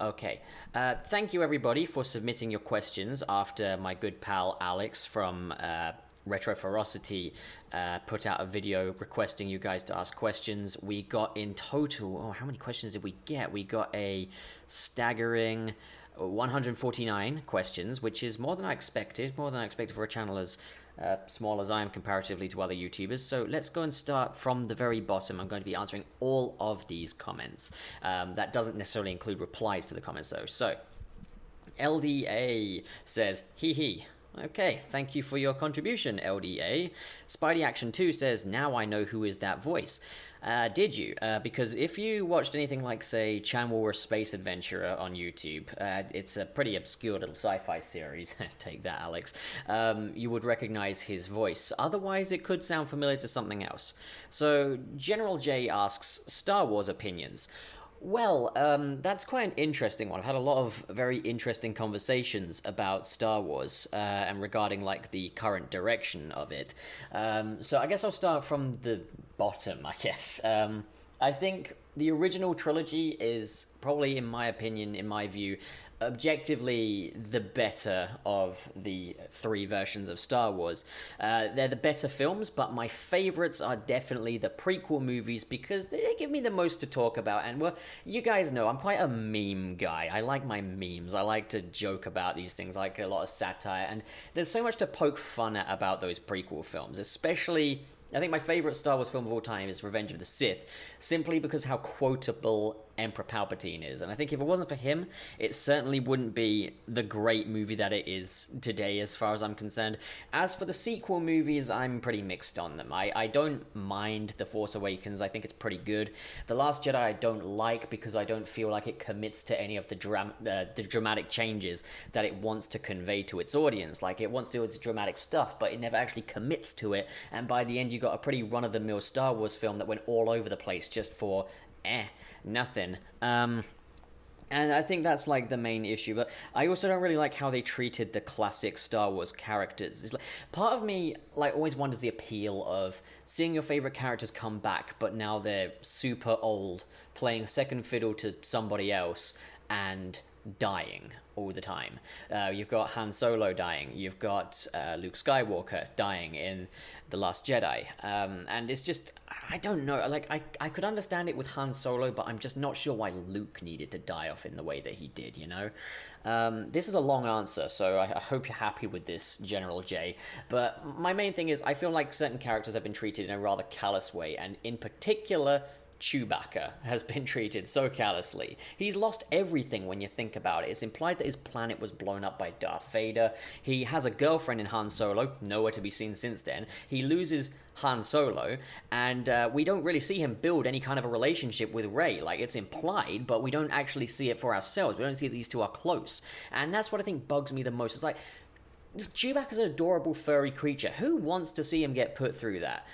Okay. Thank you, everybody, for submitting your questions after my good pal Alex from Retro Ferocity put out a video requesting you guys to ask questions. We got in total, how many questions did we get? We got a staggering 149 questions, which is more than I expected for a channel as small as I am comparatively to other YouTubers. So let's go and start from the very bottom. I'm going to be answering all of these comments. That doesn't necessarily include replies to the comments though. So LDA says, hee hee. Okay, thank you for your contribution, LDA. Spidey Action 2 says, now I know who is that voice. Did you? Because if you watched anything like, say, Channel or Space Adventurer on YouTube, it's a pretty obscure little sci-fi series, take that, Alex, you would recognize his voice. Otherwise, it could sound familiar to something else. So, General J asks, Star Wars opinions. Well, that's quite an interesting one. I've had a lot of very interesting conversations about Star Wars and regarding like the current direction of it. So I guess I'll start from the bottom, I guess. I think the original trilogy is probably, in my opinion, in my view, objectively the better of the three versions of Star Wars. They're the better films, but my favorites are definitely the prequel movies because they give me the most to talk about. And well, you guys know I'm quite a meme guy. I like my memes. I like to joke about these things, I like a lot of satire, and there's so much to poke fun at about those prequel films, especially I think my favorite Star Wars film of all time is Revenge of the Sith, simply because how quotable Emperor Palpatine is. And I think if it wasn't for him, it certainly wouldn't be the great movie that it is today, as far as I'm concerned. As for the sequel movies, I'm pretty mixed on them. I don't mind The Force Awakens. I think it's pretty good. The Last Jedi I don't like because I don't feel like it commits to any of the dramatic changes that it wants to convey to its audience. Like, it wants to do its dramatic stuff, but it never actually commits to it. And by the end, you got a pretty run-of-the-mill Star Wars film that went all over the place just for nothing. And I think that's like the main issue, but I also don't really like how they treated the classic Star Wars characters. It's like, part of me like always wonders the appeal of seeing your favorite characters come back, but now they're super old, playing second fiddle to somebody else and dying all the time. You've got Han Solo dying, you've got Luke Skywalker dying in The Last Jedi, and it's just, I don't know, like, I could understand it with Han Solo, but I'm just not sure why Luke needed to die off in the way that he did, you know? This is a long answer, so I hope you're happy with this, General J, but my main thing is, I feel like certain characters have been treated in a rather callous way, and in particular, Chewbacca has been treated so callously. He's lost everything when you think about it. It's implied that his planet was blown up by Darth Vader. He has a girlfriend in Han Solo, nowhere to be seen since then. He loses Han Solo, and we don't really see him build any kind of a relationship with Rey. Like, it's implied, but we don't actually see it for ourselves. We don't see that these two are close. And that's what I think bugs me the most. It's like, Chewbacca's an adorable furry creature. Who wants to see him get put through that?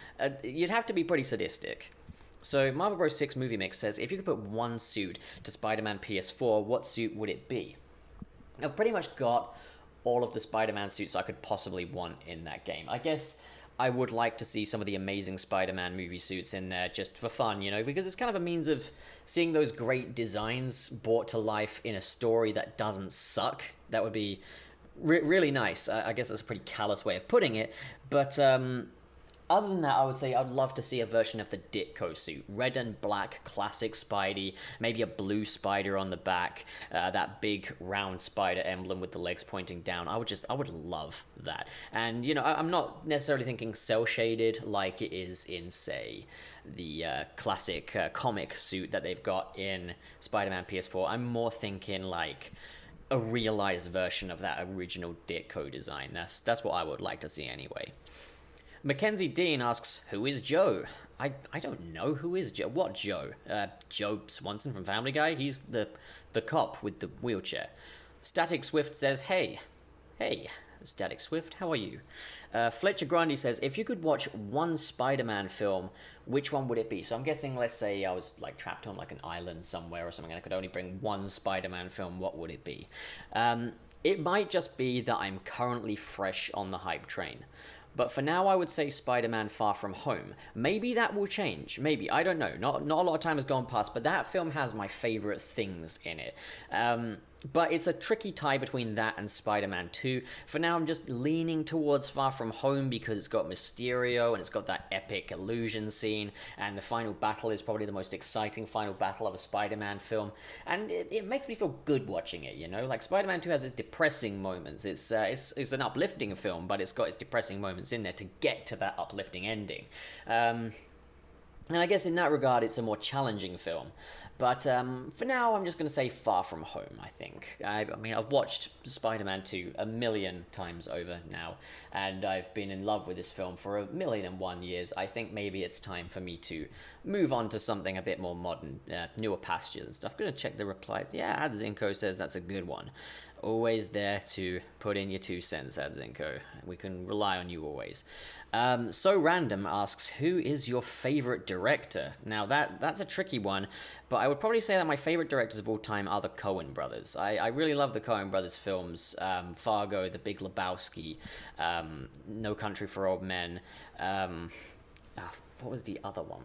You'd have to be pretty sadistic. So Marvel Bros. 6 Movie Mix says, if you could put one suit to Spider-Man PS4, what suit would it be? I've pretty much got all of the Spider-Man suits I could possibly want in that game. I guess I would like to see some of the amazing Spider-Man movie suits in there just for fun, you know, because it's kind of a means of seeing those great designs brought to life in a story that doesn't suck. That would be really nice. I guess that's a pretty callous way of putting it, but other than that, I would say I'd love to see a version of the Ditko suit. Red and black, classic Spidey, maybe a blue spider on the back, that big round spider emblem with the legs pointing down. I would love that. And, you know, I'm not necessarily thinking cel-shaded like it is in, say, the classic comic suit that they've got in Spider-Man PS4. I'm more thinking like a realized version of that original Ditko design. That's what I would like to see anyway. Mackenzie Dean asks, who is Joe? I don't know who is Joe. What Joe? Joe Swanson from Family Guy? He's the cop with the wheelchair. Static Swift says, hey, Static Swift, how are you? Fletcher Grundy says, if you could watch one Spider-Man film, which one would it be? So I'm guessing, let's say I was like trapped on like an island somewhere or something and I could only bring one Spider-Man film, what would it be? It might just be that I'm currently fresh on the hype train. But for now, I would say Spider-Man Far From Home. Maybe that will change. Maybe. I don't know. Not a lot of time has gone past, but that film has my favorite things in it. But it's a tricky tie between that and Spider-Man 2. For now, I'm just leaning towards Far From Home because it's got Mysterio and it's got that epic illusion scene, and the final battle is probably the most exciting final battle of a Spider-Man film, and it makes me feel good watching it, you know? Like, Spider-Man 2 has its depressing moments. It's an uplifting film, but it's got its depressing moments in there to get to that uplifting ending. And I guess in that regard, it's a more challenging film. But for now, I'm just going to say Far From Home, I think. I mean, I've watched Spider-Man 2 a million times over now, and I've been in love with this film for 1,000,001 years. I think maybe it's time for me to move on to something a bit more modern, newer pastures and stuff. I'm going to check the replies. Yeah, Adzinko says that's a good one. Always there to put in your 2 cents, Adzinko. We can rely on you always. So Random asks, who is your favorite director? Now, that's a tricky one, but I would probably say that my favorite directors of all time are the Coen brothers. I really love the Coen brothers films. Fargo, The Big Lebowski, No Country for Old Men. What was the other one?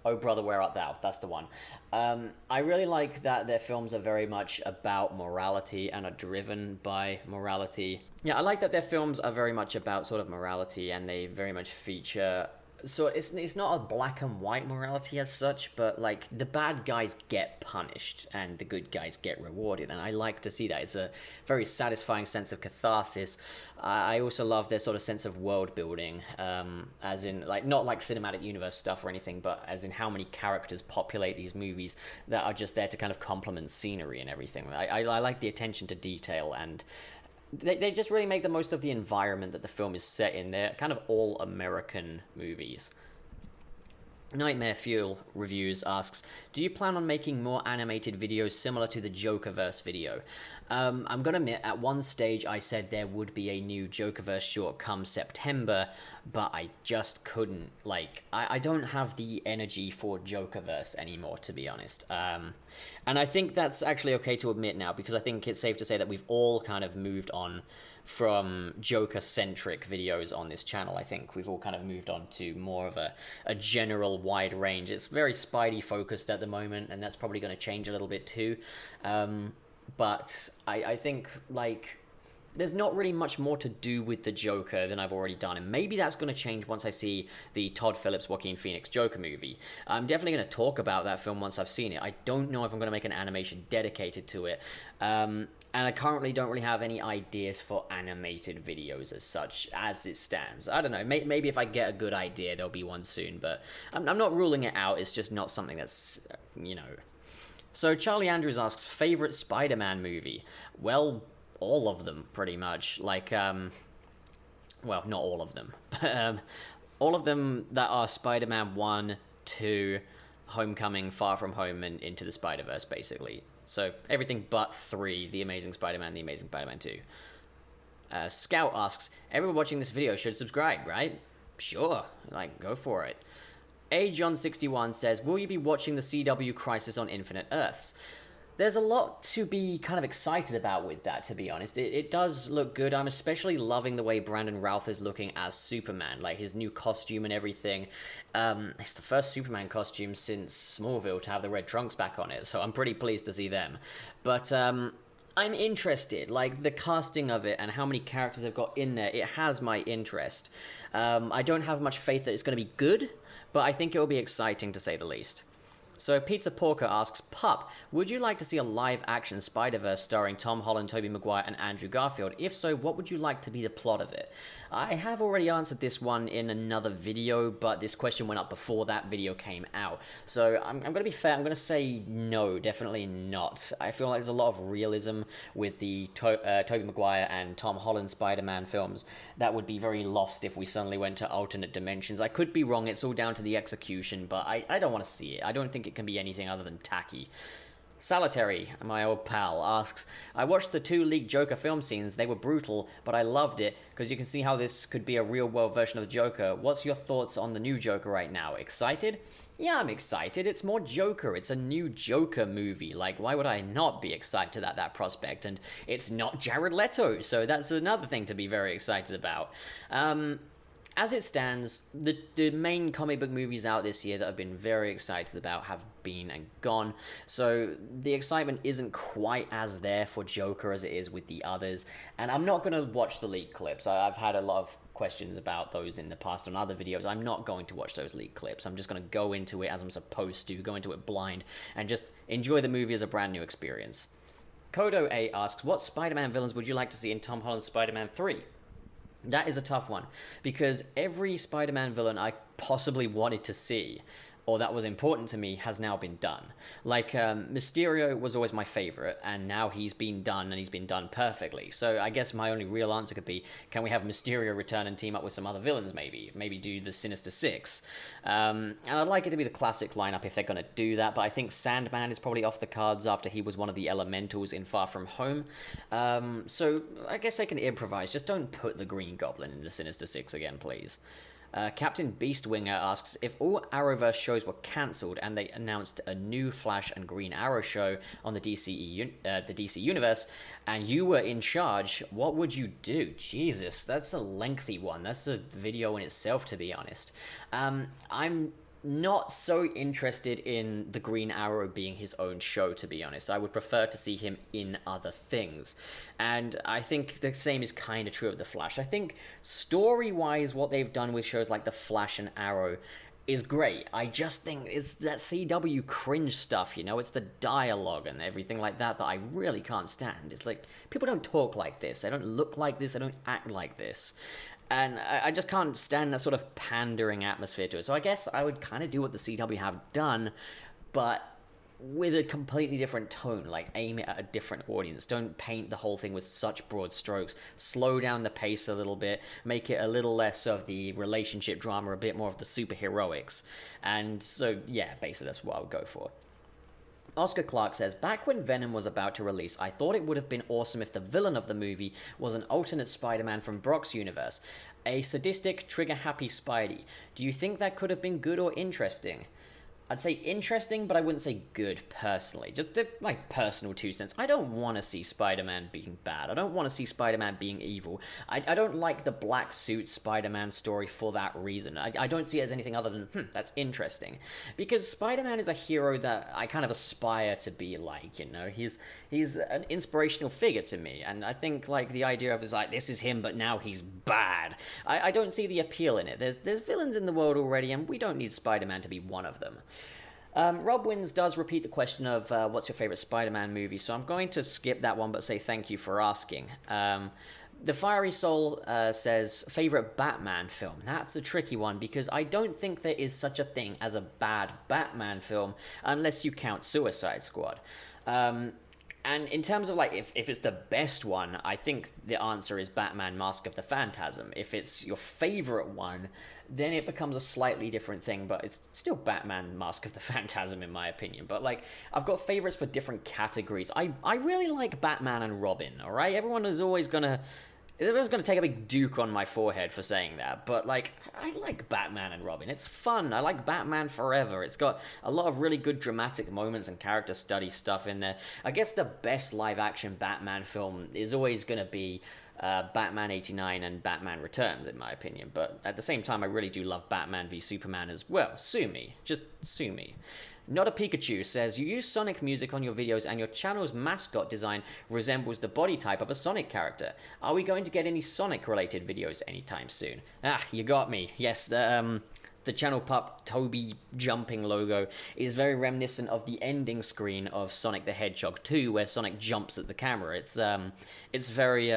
Oh Brother, Where Art Thou? That's the one. I really like that their films are very much about morality and are driven by morality. Yeah, I like that their films are very much about sort of morality, and they very much feature... So it's not a black and white morality as such, but like the bad guys get punished and the good guys get rewarded, and I like to see that. It's a very satisfying sense of catharsis. I also love their sort of sense of world building, as in like not like cinematic universe stuff or anything, but as in how many characters populate these movies that are just there to kind of complement scenery and everything. I like the attention to detail, and they just really make the most of the environment that the film is set in. They're kind of all American movies. Nightmare Fuel Reviews asks, do you plan on making more animated videos similar to the Jokerverse video? I'm going to admit, at one stage I said there would be a new Jokerverse short come September, but I just couldn't. Like, I don't have the energy for Jokerverse anymore, to be honest. And I think that's actually okay to admit now, because I think it's safe to say that we've all kind of moved on from Joker-centric videos on this channel. I think we've all kind of moved on to more of a general wide range. It's very Spidey-focused at the moment, and that's probably going to change a little bit too. But I think, like, there's not really much more to do with the Joker than I've already done, and maybe that's going to change once I see the Todd Phillips, Joaquin Phoenix Joker movie. I'm definitely going to talk about that film once I've seen it. I don't know if I'm going to make an animation dedicated to it, and I currently don't really have any ideas for animated videos as such, as it stands. I don't know, maybe if I get a good idea, there'll be one soon, but I'm not ruling it out. It's just not something that's, you know... So Charlie Andrews asks, favorite Spider-Man movie? Well, all of them, pretty much. Like, well, not all of them. But, all of them that are Spider-Man 1, 2, Homecoming, Far From Home, and Into the Spider-Verse, basically. So, everything but 3, The Amazing Spider-Man, The Amazing Spider-Man 2. Scout asks, everyone watching this video should subscribe, right? Sure, like, go for it. John61 says, will you be watching the CW Crisis on Infinite Earths? There's a lot to be kind of excited about with that, to be honest. It does look good. I'm especially loving the way Brandon Routh is looking as Superman, like his new costume and everything. It's the first Superman costume since Smallville to have the red trunks back on it, so I'm pretty pleased to see them. But I'm interested, like the casting of it and how many characters they've got in there, it has my interest. I don't have much faith that it's going to be good, but I think it will be exciting to say the least. So Pizza Porker asks, Pup, would you like to see a live-action Spider-Verse starring Tom Holland, Tobey Maguire, and Andrew Garfield? If so, what would you like to be the plot of it? I have already answered this one in another video, but this question went up before that video came out. So I'm going to be fair, I'm going to say no, definitely not. I feel like there's a lot of realism with the Tobey Maguire and Tom Holland Spider-Man films that would be very lost if we suddenly went to alternate dimensions. I could be wrong, it's all down to the execution, but I don't want to see it. I don't think it can be anything other than tacky. Solitary, my old pal, asks, I watched the 2 leaked Joker film scenes. They were brutal, but I loved it because you can see how this could be a real-world version of the Joker. What's your thoughts on the new Joker right now? Excited? Yeah, I'm excited. It's more Joker. It's a new Joker movie. Like, why would I not be excited at that prospect? And it's not Jared Leto, so that's another thing to be very excited about. As it stands, the main comic book movies out this year that I've been very excited about have been and gone, so the excitement isn't quite as there for Joker as it is with the others, and I'm not going to watch the leaked clips. I've had a lot of questions about those in the past on other videos. I'm not going to watch those leaked clips. I'm just going to go into it as I'm supposed to, go into it blind, and just enjoy the movie as a brand new experience. Kodo A asks, what Spider-Man villains would you like to see in Tom Holland's Spider-Man 3? That is a tough one, because every Spider-Man villain I possibly wanted to see, or that was important to me, has now been done. Like, Mysterio was always my favorite, and now he's been done, and he's been done perfectly. So I guess my only real answer could be, can we have Mysterio return and team up with some other villains, maybe? Maybe do the Sinister Six. And I'd like it to be the classic lineup if they're going to do that, but I think Sandman is probably off the cards after he was one of the elementals in Far From Home. So I guess they can improvise. Just don't put the Green Goblin in the Sinister Six again, please. Captain Beastwinger asks, if all Arrowverse shows were cancelled and they announced a new Flash and Green Arrow show on the DC universe, and you were in charge, what would you do? Jesus, that's a lengthy one. That's a video in itself, to be honest. I'm not so interested in the Green Arrow being his own show, to be honest. I would prefer to see him in other things. And I think the same is kind of true of The Flash. I think story-wise, what they've done with shows like The Flash and Arrow is great. I just think it's that CW cringe stuff, you know? It's the dialogue and everything like that I really can't stand. It's like, people don't talk like this. They don't look like this. They don't act like this. And I just can't stand that sort of pandering atmosphere to it. So I guess I would kind of do what the CW have done, but with a completely different tone. Like, aim it at a different audience. Don't paint the whole thing with such broad strokes. Slow down the pace a little bit. Make it a little less of the relationship drama, a bit more of the superheroics. And so, yeah, basically that's what I would go for. Oscar Clark says, back when Venom was about to release, I thought it would have been awesome if the villain of the movie was an alternate Spider-Man from Brock's universe. A sadistic, trigger-happy Spidey. Do you think that could have been good or interesting? I'd say interesting, but I wouldn't say good, personally. Just my personal 2 cents. I don't want to see Spider-Man being bad. I don't want to see Spider-Man being evil. I don't like the black suit Spider-Man story for that reason. I don't see it as anything other than, that's interesting. Because Spider-Man is a hero that I kind of aspire to be like, you know? He's an inspirational figure to me, and I think, like, the idea of is like, this is him, but now he's bad. I don't see the appeal in it. There's villains in the world already, and we don't need Spider-Man to be one of them. Rob Wins does repeat the question of what's your favorite Spider-Man movie, so I'm going to skip that one but say thank you for asking. The Fiery Soul says, favorite Batman film. That's a tricky one because I don't think there is such a thing as a bad Batman film unless you count Suicide Squad. And in terms of, like, if it's the best one, I think the answer is Batman Mask of the Phantasm. If it's your favorite one, then it becomes a slightly different thing, but it's still Batman Mask of the Phantasm in my opinion. But, like, I've got favorites for different categories. I really like Batman and Robin, alright? Everyone's gonna take a big duke on my forehead for saying that, but, like, I like Batman and Robin. It's fun. I like Batman Forever. It's got a lot of really good dramatic moments and character study stuff in there. I guess the best live-action Batman film is always going to be Batman 89 and Batman Returns, in my opinion, but at the same time, I really do love Batman v Superman as well. Sue me. Just sue me. Not a Pikachu says, you use Sonic music on your videos and your channel's mascot design resembles the body type of a Sonic character. Are we going to get any Sonic-related videos anytime soon? Ah, you got me. Yes, the Channel Pup Toby jumping logo is very reminiscent of the ending screen of Sonic the Hedgehog 2, where Sonic jumps at the camera. It's very,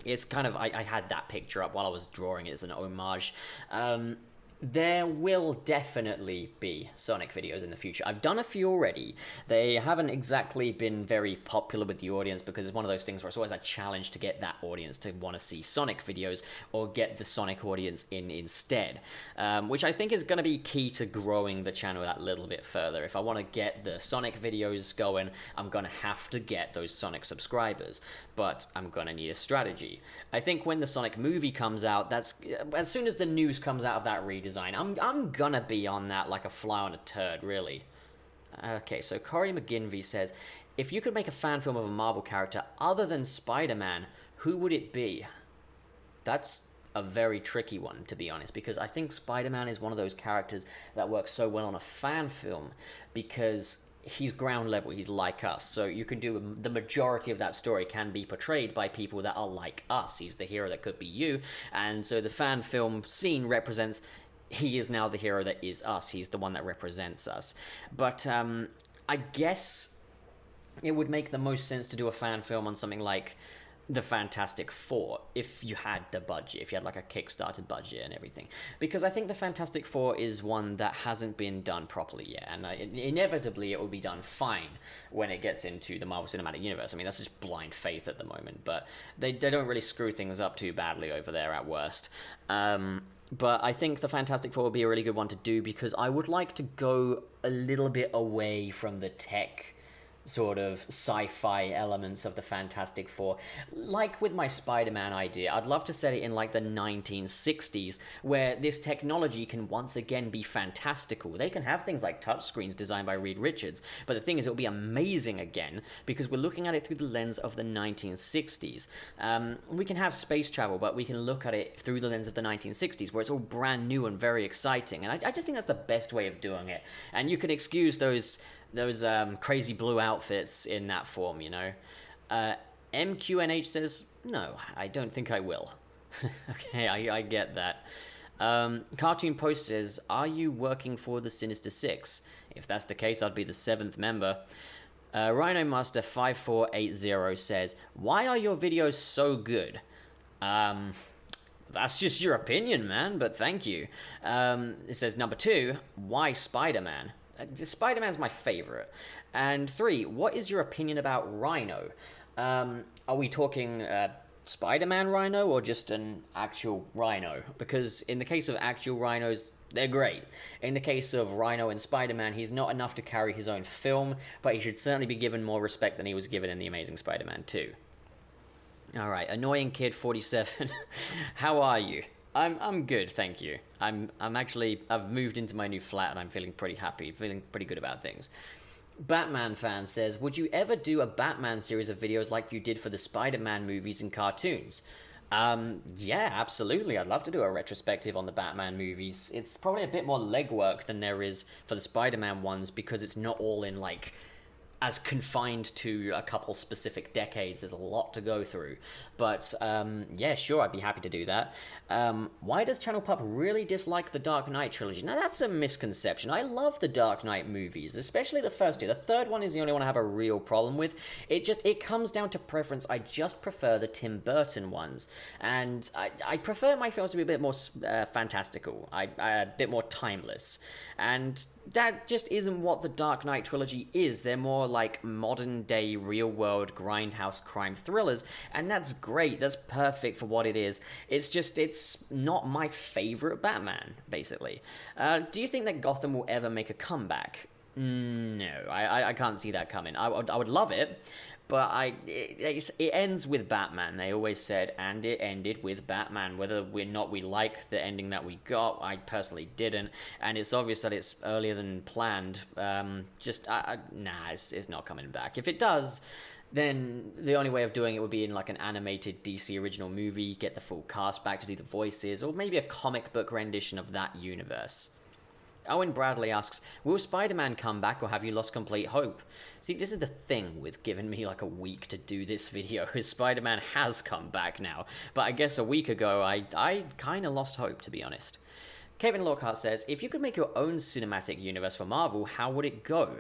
it's kind of, I had that picture up while I was drawing it as an homage. There will definitely be Sonic videos in the future. I've done a few already. They haven't exactly been very popular with the audience because it's one of those things where it's always a challenge to get that audience to want to see Sonic videos or get the Sonic audience in instead, which I think is going to be key to growing the channel that little bit further. If I want to get the Sonic videos going, I'm going to have to get those Sonic subscribers, but I'm going to need a strategy. I think when the Sonic movie comes out, that's as soon as the news comes out of that redesign, I'm gonna be on that like a fly on a turd, really. Okay, so Corey McGinvey says, if you could make a fan film of a Marvel character other than Spider-Man, who would it be? That's a very tricky one, to be honest, because I think Spider-Man is one of those characters that works so well on a fan film because he's ground level, he's like us, so you can do the majority of that story can be portrayed by people that are like us. He's the hero that could be you, and so the fan film scene represents he is now the hero that is us. He's the one that represents us. But I guess it would make the most sense to do a fan film on something like the Fantastic Four if you had the budget, if you had like a Kickstarter budget and everything. Because I think the Fantastic Four is one that hasn't been done properly yet, and inevitably it will be done fine when it gets into the Marvel Cinematic Universe. I mean, that's just blind faith at the moment, but they don't really screw things up too badly over there at worst. But I think the Fantastic Four would be a really good one to do because I would like to go a little bit away from the tech sort of sci-fi elements of the Fantastic Four. Like with my Spider-Man idea, I'd love to set it in like the 1960s, where this technology can once again be fantastical. They can have things like touchscreens designed by Reed Richards, but the thing is, it'll be amazing again, because we're looking at it through the lens of the 1960s. We can have space travel, but we can look at it through the lens of the 1960s, where it's all brand new and very exciting, and I just think that's the best way of doing it. And you can excuse those crazy blue outfits in that form, you know. MQNH says, no, I don't think I will. Okay, I get that. Cartoon Post says, are you working for the Sinister Six? If that's the case, I'd be the 7th member. Rhino Master 5480 says, why are your videos so good? That's just your opinion, man, but thank you. It says, number 2, why Spider-Man? Spider-Man's my favorite. And 3, what is your opinion about Rhino? Are we talking Spider-Man Rhino or just an actual Rhino? Because in the case of actual Rhinos, they're great. In the case of Rhino and Spider-Man, he's not enough to carry his own film, but he should certainly be given more respect than he was given in The Amazing Spider-Man 2. Alright, Annoying Kid 47. How are you? I'm good, thank you. I've moved into my new flat and I'm feeling pretty happy, feeling pretty good about things. Batman fan says, would you ever do a Batman series of videos like you did for the Spider-Man movies and cartoons? Yeah, absolutely. I'd love to do a retrospective on the Batman movies. It's probably a bit more legwork than there is for the Spider-Man ones because it's not all in like as confined to a couple specific decades. There's a lot to go through. But, yeah, sure, I'd be happy to do that. Why does Channel Pup really dislike the Dark Knight trilogy? Now, that's a misconception. I love the Dark Knight movies, especially the first two. The third one is the only one I have a real problem with. It comes down to preference. I just prefer the Tim Burton ones. And I prefer my films to be a bit more fantastical, a bit more timeless. And that just isn't what the Dark Knight trilogy is. They're more like modern-day, real-world, grindhouse crime thrillers, and that's great. That's perfect for what it is. It's not my favorite Batman, basically. Do you think that Gotham will ever make a comeback? No, I can't see that coming. I would love it, but it ends with Batman. They always said, and it ended with Batman. Whether we like the ending that we got, I personally didn't, and it's obvious that it's earlier than planned. It's not coming back. If it does, then the only way of doing it would be in like an animated DC original movie, get the full cast back to do the voices, or maybe a comic book rendition of that universe. Owen Bradley asks, will Spider-Man come back or have you lost complete hope? See, this is the thing with giving me like a week to do this video, is Spider-Man has come back now. But I guess a week ago, I kind of lost hope, to be honest. Kevin Lockhart says, if you could make your own cinematic universe for Marvel, how would it go?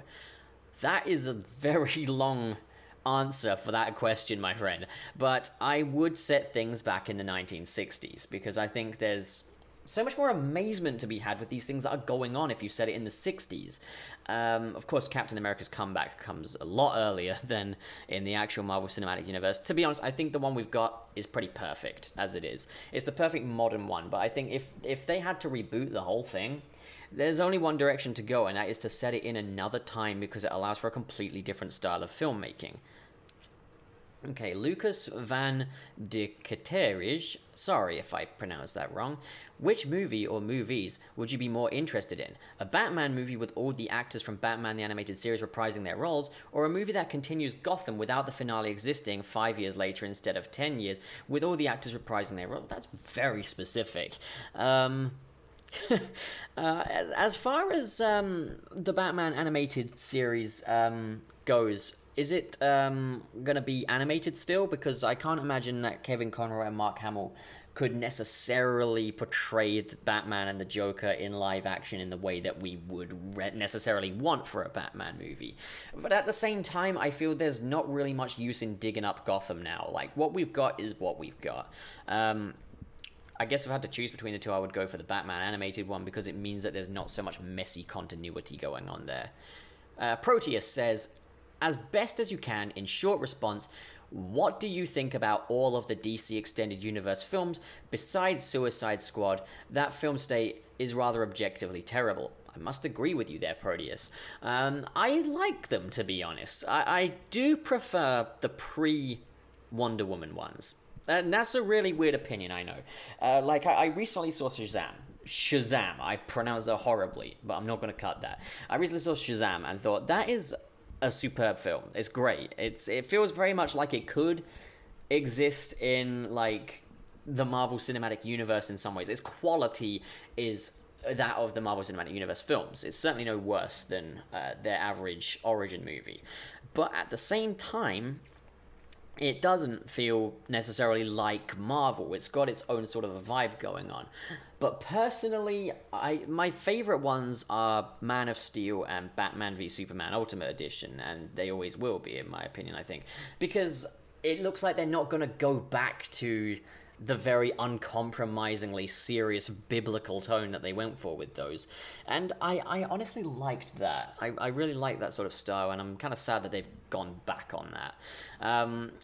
That is a very long answer for that question, my friend. But I would set things back in the 1960s, because I think there's so much more amazement to be had with these things that are going on if you set it in the 60s. Of course, Captain America's comeback comes a lot earlier than in the actual Marvel Cinematic Universe. To be honest, I think the one we've got is pretty perfect as it is. It's the perfect modern one, but I think if they had to reboot the whole thing, there's only one direction to go, and that is to set it in another time because it allows for a completely different style of filmmaking. Okay, Lucas van de Keterij, sorry if I pronounced that wrong. Which movie or movies would you be more interested in? A Batman movie with all the actors from Batman the Animated Series reprising their roles, or a movie that continues Gotham without the finale existing 5 years later instead of 10 years, with all the actors reprising their roles? That's very specific. As far as the Batman Animated Series goes, is it gonna be animated still? Because I can't imagine that Kevin Conroy and Mark Hamill could necessarily portray the Batman and the Joker in live action in the way that we would necessarily want for a Batman movie. But at the same time, I feel there's not really much use in digging up Gotham now. Like, what we've got is what we've got. I guess if I had to choose between the two, I would go for the Batman animated one because it means that there's not so much messy continuity going on there. Proteus says, as best as you can, in short response, what do you think about all of the DC Extended Universe films besides Suicide Squad? That film state is rather objectively terrible. I must agree with you there, Proteus. I like them, to be honest. I do prefer the pre-Wonder Woman ones. And that's a really weird opinion, I know. I recently saw Shazam. I pronounce it horribly, but I'm not going to cut that. I recently saw Shazam and thought, that is a superb film. It's great. It feels very much like it could exist in, like, the Marvel Cinematic Universe in some ways. Its quality is that of the Marvel Cinematic Universe films. It's certainly no worse than their average origin movie. But at the same time, it doesn't feel necessarily like Marvel. It's got its own sort of a vibe going on. But personally, my favorite ones are Man of Steel and Batman v Superman Ultimate Edition, and they always will be, in my opinion, I think. Because it looks like they're not going to go back to the very uncompromisingly serious biblical tone that they went for with those. And I honestly liked that. I really like that sort of style, and I'm kind of sad that they've gone back on that.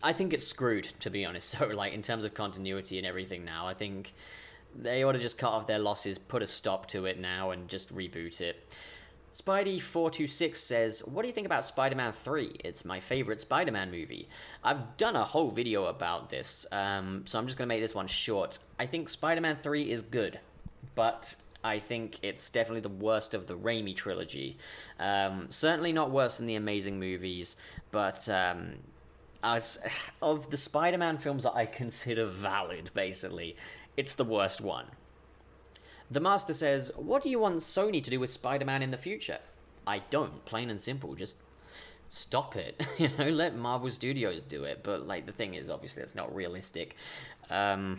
I think it's screwed, to be honest. So, like, in terms of continuity and everything now, I think they ought to just cut off their losses, put a stop to it now, and just reboot it. Spidey426 says, what do you think about Spider-Man 3? It's my favorite Spider-Man movie. I've done a whole video about this, so I'm just going to make this one short. I think Spider-Man 3 is good, but I think it's definitely the worst of the Raimi trilogy. Certainly not worse than the Amazing movies, but as of the Spider-Man films that I consider valid, basically, it's the worst one. The Master says, what do you want Sony to do with Spider-Man in the future? I don't, plain and simple, just stop it. Let Marvel Studios do it. But, like, the thing is, obviously, it's not realistic. I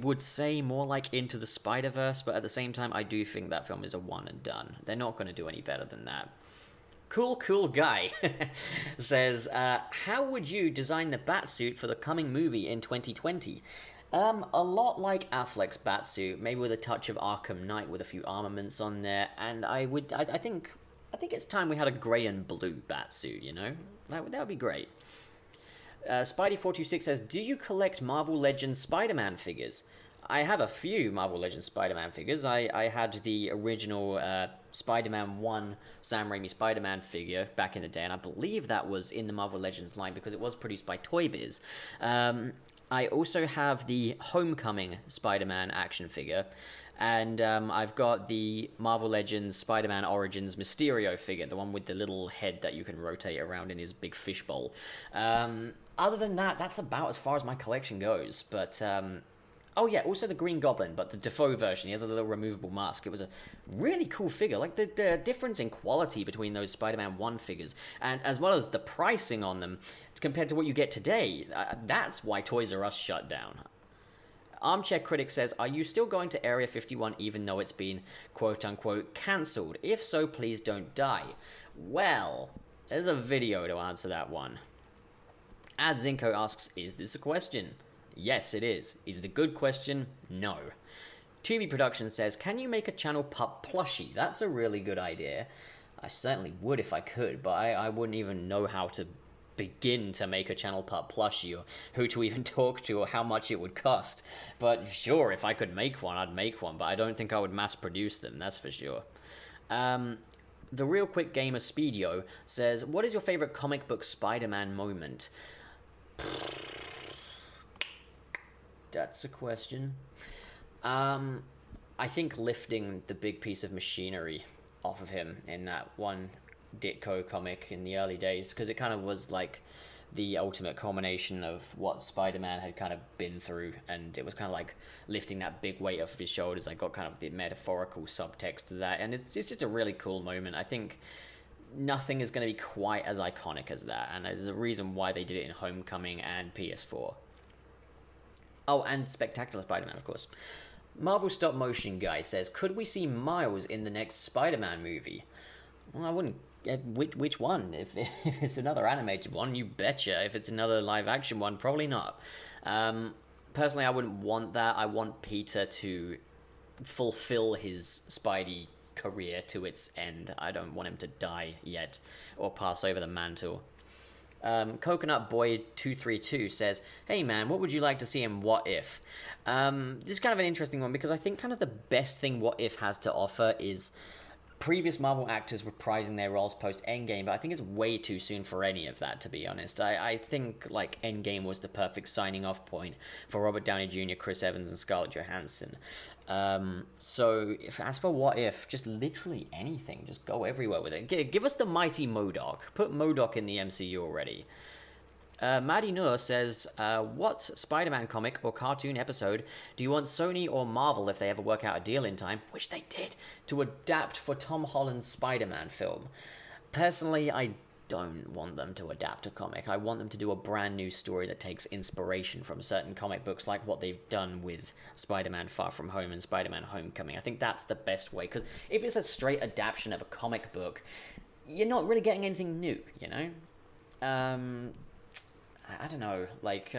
would say more like Into the Spider-Verse, but at the same time, I do think that film is a one and done. They're not going to do any better than that. Cool guy says, how would you design the Batsuit for the coming movie in 2020? A lot like Affleck's Batsuit, maybe with a touch of Arkham Knight with a few armaments on there, and I think it's time we had a grey and blue Batsuit, That would be great. Spidey426 says, do you collect Marvel Legends Spider-Man figures? I have a few Marvel Legends Spider-Man figures. I had the original Spider-Man 1 Sam Raimi Spider-Man figure back in the day, and I believe that was in the Marvel Legends line because it was produced by Toy Biz. I also have the Homecoming Spider-Man action figure, and I've got the Marvel Legends Spider-Man Origins Mysterio figure, the one with the little head that you can rotate around in his big fishbowl. Other than that, that's about as far as my collection goes, but oh yeah, also the Green Goblin, but the Defoe version. He has a little removable mask. It was a really cool figure. Like, the difference in quality between those Spider-Man 1 figures, and as well as the pricing on them, compared to what you get today, that's why Toys R Us shut down. Armchair Critic says, are you still going to Area 51 even though it's been quote-unquote cancelled? If so, please don't die. Well, there's a video to answer that one. Adzinko asks, is this a question? Yes, it is. Is it a good question? No. Toby Productions says, can you make a Channel Pup plushie? That's a really good idea. I certainly would if I could, but I wouldn't even know how to begin to make a Channel Pup plushie, or who to even talk to, or how much it would cost. But sure, if I could make one, I'd make one, but I don't think I would mass produce them, that's for sure. The Real Quick Gamer Speedio says, what is your favorite comic book Spider-Man moment? That's a question. I think lifting the big piece of machinery off of him in that one Ditko comic in the early days, because it kind of was like the ultimate culmination of what Spider-Man had kind of been through, and it was kind of like lifting that big weight off his shoulders. I got kind of the metaphorical subtext to that, and it's just a really cool moment. I think nothing is going to be quite as iconic as that, and there's a reason why they did it in Homecoming and PS4. Oh, and Spectacular Spider-Man, of course. Marvel Stop Motion Guy says, could we see Miles in the next Spider-Man movie? Well, I wouldn't. Which one? If it's another animated one, you betcha. If it's another live-action one, probably not. Personally, I wouldn't want that. I want Peter to fulfill his Spidey career to its end. I don't want him to die yet or pass over the mantle. Coconut Boy 232 says, hey man, what would you like to see in What If? This is kind of an interesting one, because I think kind of the best thing What If has to offer is previous Marvel actors reprising their roles post-Endgame, but I think it's way too soon for any of that, to be honest. I think, like, Endgame was the perfect signing-off point for Robert Downey Jr., Chris Evans, and Scarlett Johansson. So, as for What If, just literally anything. Just go everywhere with it. Give us the mighty MODOK. Put MODOK in the MCU already. Maddie Noor says, what Spider-Man comic or cartoon episode do you want Sony or Marvel, if they ever work out a deal in time, which they did, to adapt for Tom Holland's Spider-Man film? Personally, I don't want them to adapt a comic. I want them to do a brand new story that takes inspiration from certain comic books, like what they've done with Spider-Man Far From Home and Spider-Man Homecoming. I think that's the best way, because if it's a straight adaptation of a comic book, you're not really getting anything new, you know? I don't know, like,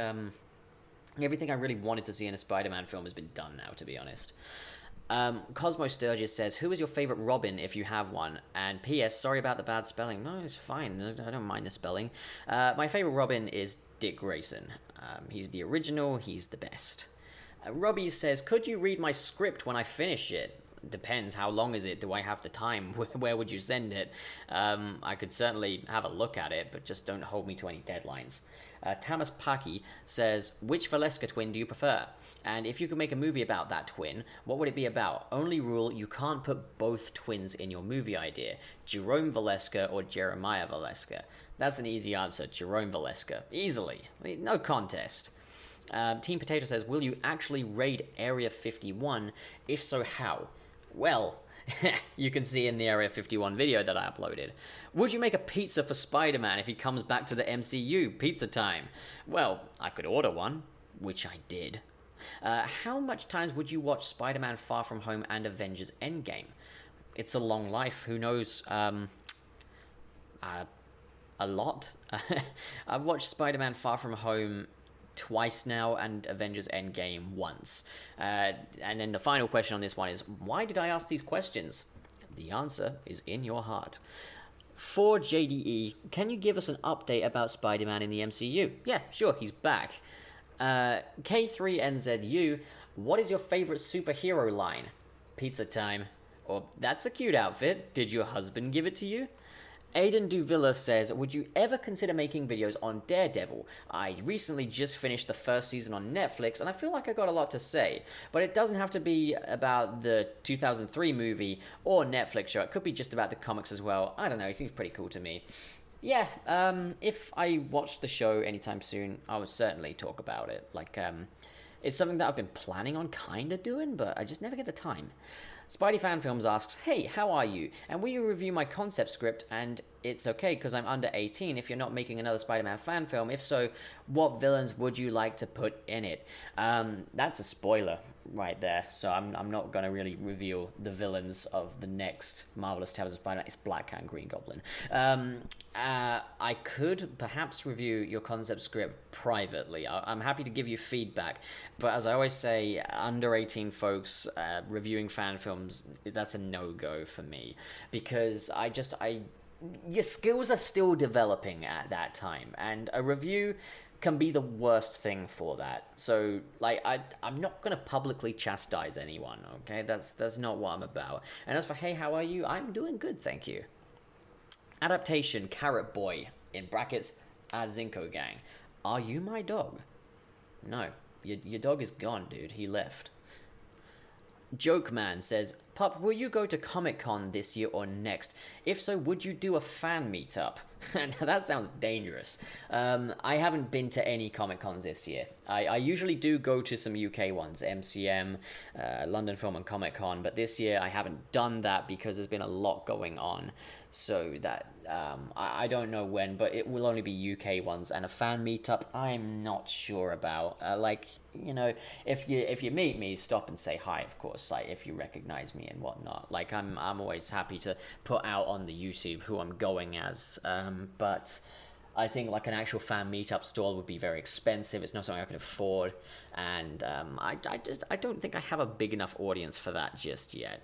everything I really wanted to see in a Spider-Man film has been done now, to be honest. Cosmo Sturgis says, who is your favourite Robin, if you have one? And P.S., sorry about the bad spelling. No, it's fine, I don't mind the spelling. My favourite Robin is Dick Grayson. He's the original, he's the best. Robbie says, could you read my script when I finish it? Depends, how long is it? Do I have the time? Where would you send it? I could certainly have a look at it, but just don't hold me to any deadlines. Tamas Paki says, which Valeska twin do you prefer? And if you could make a movie about that twin, what would it be about? Only rule, you can't put both twins in your movie idea. Jerome Valeska or Jeremiah Valeska. That's an easy answer, Jerome Valeska. Easily. I mean, no contest. Team Potato says, will you actually raid Area 51? If so, how? Well, you can see in the Area 51 video that I uploaded. Would you make a pizza for Spider-Man if he comes back to the MCU? Pizza time. Well, I could order one, which I did. How much times would you watch Spider-Man Far From Home and Avengers Endgame? It's a long life. Who knows? A lot. I've watched Spider-Man Far From Home twice now, and Avengers Endgame once. And then the final question on this one is, why did I ask these questions? The answer is in your heart. For JDE, can you give us an update about Spider-Man in the MCU? Yeah, sure, he's back. K3NZU, what is your favorite superhero line? Pizza time. Or, that's a cute outfit. Did your husband give it to you? Aiden Duvilla says, would you ever consider making videos on Daredevil? I recently just finished the first season on Netflix, and I feel like I got a lot to say. But it doesn't have to be about the 2003 movie or Netflix show. It could be just about the comics as well. I don't know, it seems pretty cool to me. Yeah, if I watch the show anytime soon, I would certainly talk about it. Like, it's something that I've been planning on kind of doing, but I just never get the time. Spidey Fan Films asks, hey, how are you? And will you review my concept script? And it's okay, because I'm under 18 if you're not making another Spider-Man fan film. If so, what villains would you like to put in it? That's a spoiler right there, so I'm not going to really reveal the villains of the next Marvelous Tales of Spider-Man. It's Black Cat and Green Goblin. I could perhaps review your concept script privately. I'm happy to give you feedback, but as I always say, under 18 folks reviewing fan films, that's a no-go for me, because your skills are still developing at that time, and a review can be the worst thing for that. So, like, I'm not gonna publicly chastise anyone, okay? That's not what I'm about. And as for hey, how are you? I'm doing good, thank you. Adaptation, Carrot Boy, in brackets, Zinko Gang. Are you my dog? No, your dog is gone, dude. He left. Joke Man says, Pup, will you go to Comic-Con this year or next? If so, would you do a fan meetup? That sounds dangerous. I haven't been to any Comic-Cons this year. I usually do go to some UK ones, MCM, London Film and Comic-Con, but this year I haven't done that because there's been a lot going on. So that, I don't know when, but it will only be UK ones, and a fan meetup, I'm not sure about. If you meet me, stop and say hi, of course, like, if you recognize me and whatnot. Like, I'm always happy to put out on the YouTube who I'm going as, but I think, like, an actual fan meetup stall would be very expensive. It's not something I could afford, and I don't think I have a big enough audience for that just yet.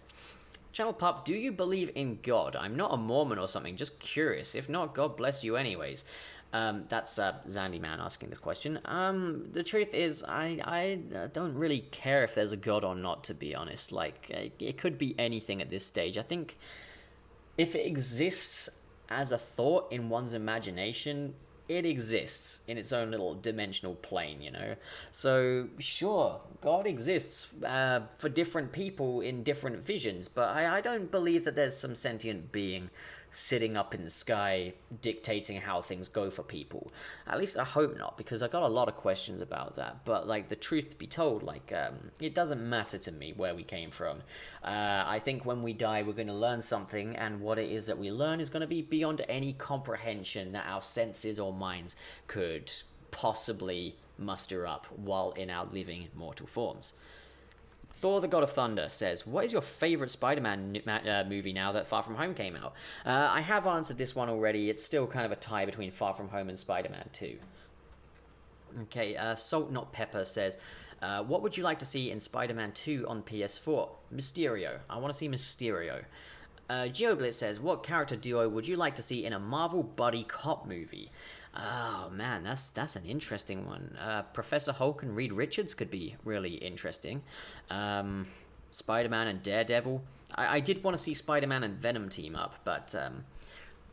Channel Pup, do you believe in God? I'm not a Mormon or something, just curious. If not, God bless you anyways. That's Zandy Man asking this question. The truth is, I don't really care if there's a God or not, to be honest. Like, it could be anything at this stage. I think if it exists as a thought in one's imagination, it exists in its own little dimensional plane, you know? So, sure, God exists for different people in different visions, but I don't believe that there's some sentient being sitting up in the sky dictating how things go for people. At least I hope not, because I got a lot of questions about that. But, like, the truth be told, like, it doesn't matter to me where we came from. I think when we die, we're going to learn something, and what it is that we learn is going to be beyond any comprehension that our senses or minds could possibly muster up while in our living mortal forms. Thor the God of Thunder says, what is your favourite Spider-Man movie now that Far From Home came out? I have answered this one already. It's still kind of a tie between Far From Home and Spider-Man 2. Okay, Salt Not Pepper says, what would you like to see in Spider-Man 2 on PS4? Mysterio. I want to see Mysterio. GeoBlitz says, what character duo would you like to see in a Marvel buddy cop movie? Oh man, that's an interesting one. Professor Hulk and Reed Richards could be really interesting. Spider-Man and Daredevil. I did want to see Spider-Man and Venom team up, but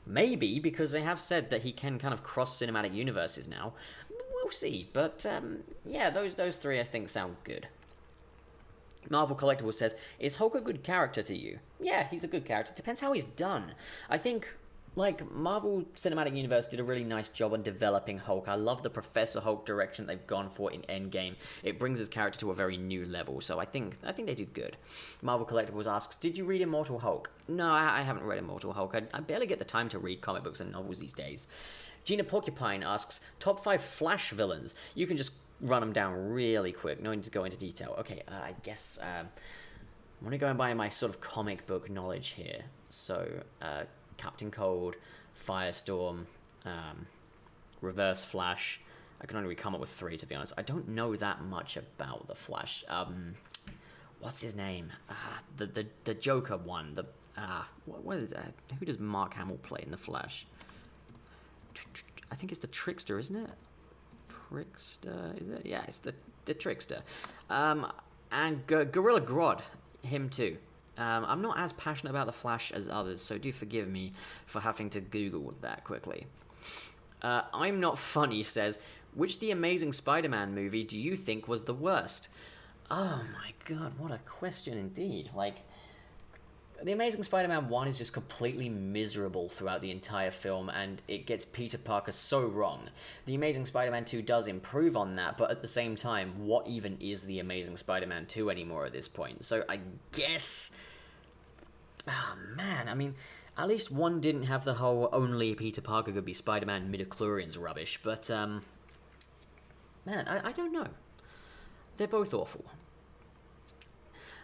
maybe, because they have said that he can kind of cross cinematic universes now. We'll see, but yeah, those three I think sound good. Marvel Collectibles says, is Hulk a good character to you? Yeah, he's a good character. Depends how he's done. I think, like, Marvel Cinematic Universe did a really nice job on developing Hulk. I love the Professor Hulk direction they've gone for in Endgame. It brings his character to a very new level, so I think they did good. Marvel Collectibles asks, did you read Immortal Hulk? No, I haven't read Immortal Hulk. I barely get the time to read comic books and novels these days. Gina Porcupine asks, top 5 Flash villains. You can just run them down really quick, no need to go into detail. Okay, I guess I'm going to go by my sort of comic book knowledge here. So, Captain Cold, Firestorm, Reverse Flash. I can only come up with 3, to be honest. I don't know that much about the Flash. What's his name? The Joker one. What is that? Who does Mark Hamill play in the Flash? I think it's the Trickster, isn't it? Trickster, is it? Yeah, it's the Trickster. And Gorilla Grodd, him too. I'm not as passionate about the Flash as others, so do forgive me for having to Google that quickly. I'm Not Funny says, which The Amazing Spider-Man movie do you think was the worst? Oh my god, what a question indeed. Like, The Amazing Spider-Man 1 is just completely miserable throughout the entire film, and it gets Peter Parker so wrong. The Amazing Spider-Man 2 does improve on that, but at the same time, what even is The Amazing Spider-Man 2 anymore at this point? So I guess... Oh man, I mean, at least 1 didn't have the whole only Peter Parker could be Spider-Man midichlorians rubbish, but, man, I don't know. They're both awful.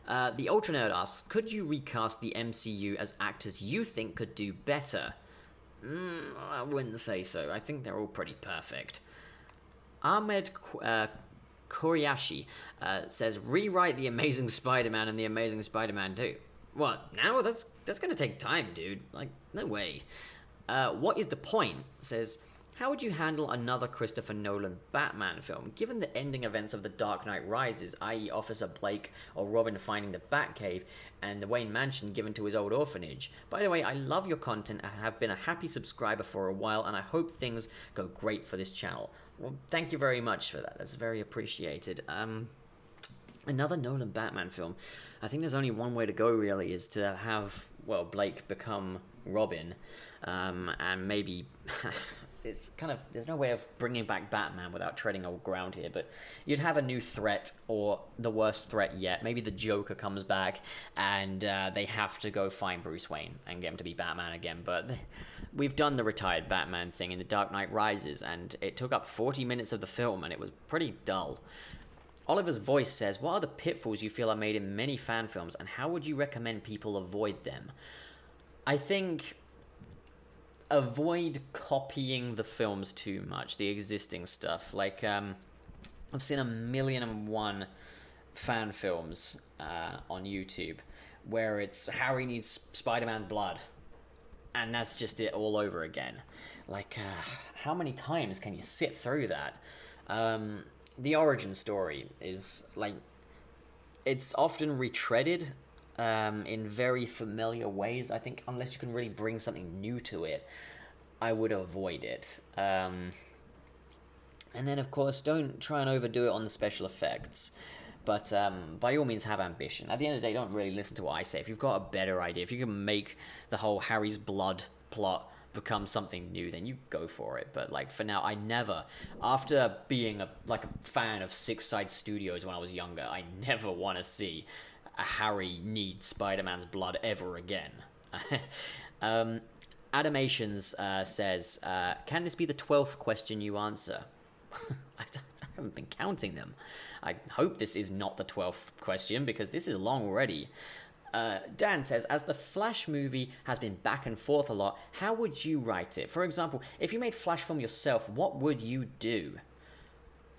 The Ultra Nerd asks, could you recast the MCU as actors you think could do better? I wouldn't say so. I think they're all pretty perfect. Ahmed Koreyashi says, rewrite The Amazing Spider-Man and The Amazing Spider-Man 2. What? Now? That's gonna take time, dude. Like, no way. What is the point? Says, how would you handle another Christopher Nolan Batman film, given the ending events of The Dark Knight Rises, i.e. Officer Blake or Robin finding the Batcave, and the Wayne Mansion given to his old orphanage? By the way, I love your content and have been a happy subscriber for a while, and I hope things go great for this channel. Well, thank you very much for that. That's very appreciated. Another Nolan Batman film. I think there's only one way to go, really, is to have, well, Blake become Robin, and maybe... It's kind of, there's no way of bringing back Batman without treading old ground here, but you'd have a new threat, or the worst threat yet. Maybe the Joker comes back, and they have to go find Bruce Wayne and get him to be Batman again. But we've done the retired Batman thing in The Dark Knight Rises, and it took up 40 minutes of the film, and it was pretty dull. Oliver's Voice says, what are the pitfalls you feel are made in many fan films, and how would you recommend people avoid them? I think... avoid copying the films too much, the existing stuff. Like, I've seen 1,000,001 fan films on YouTube where it's Harry needs Spider-Man's blood, and that's just it all over again. Like, how many times can you sit through that? The origin story is, like, it's often retreaded in very familiar ways. I think unless you can really bring something new to it, I would avoid it. And then, of course, don't try and overdo it on the special effects. But by all means, have ambition. At the end of the day, don't really listen to what I say. If you've got a better idea, if you can make the whole Harry's blood plot become something new, then you go for it. But, like, for now, I never, after being a fan of Six Side Studios when I was younger, I never want to see Harry needs Spider-Man's blood ever again. Animations says, can this be the 12th question you answer? I haven't been counting them. I hope this is not the 12th question, because this is long already. Dan says, as the Flash movie has been back and forth a lot, how would you write it? For example, if you made Flash film yourself, what would you do?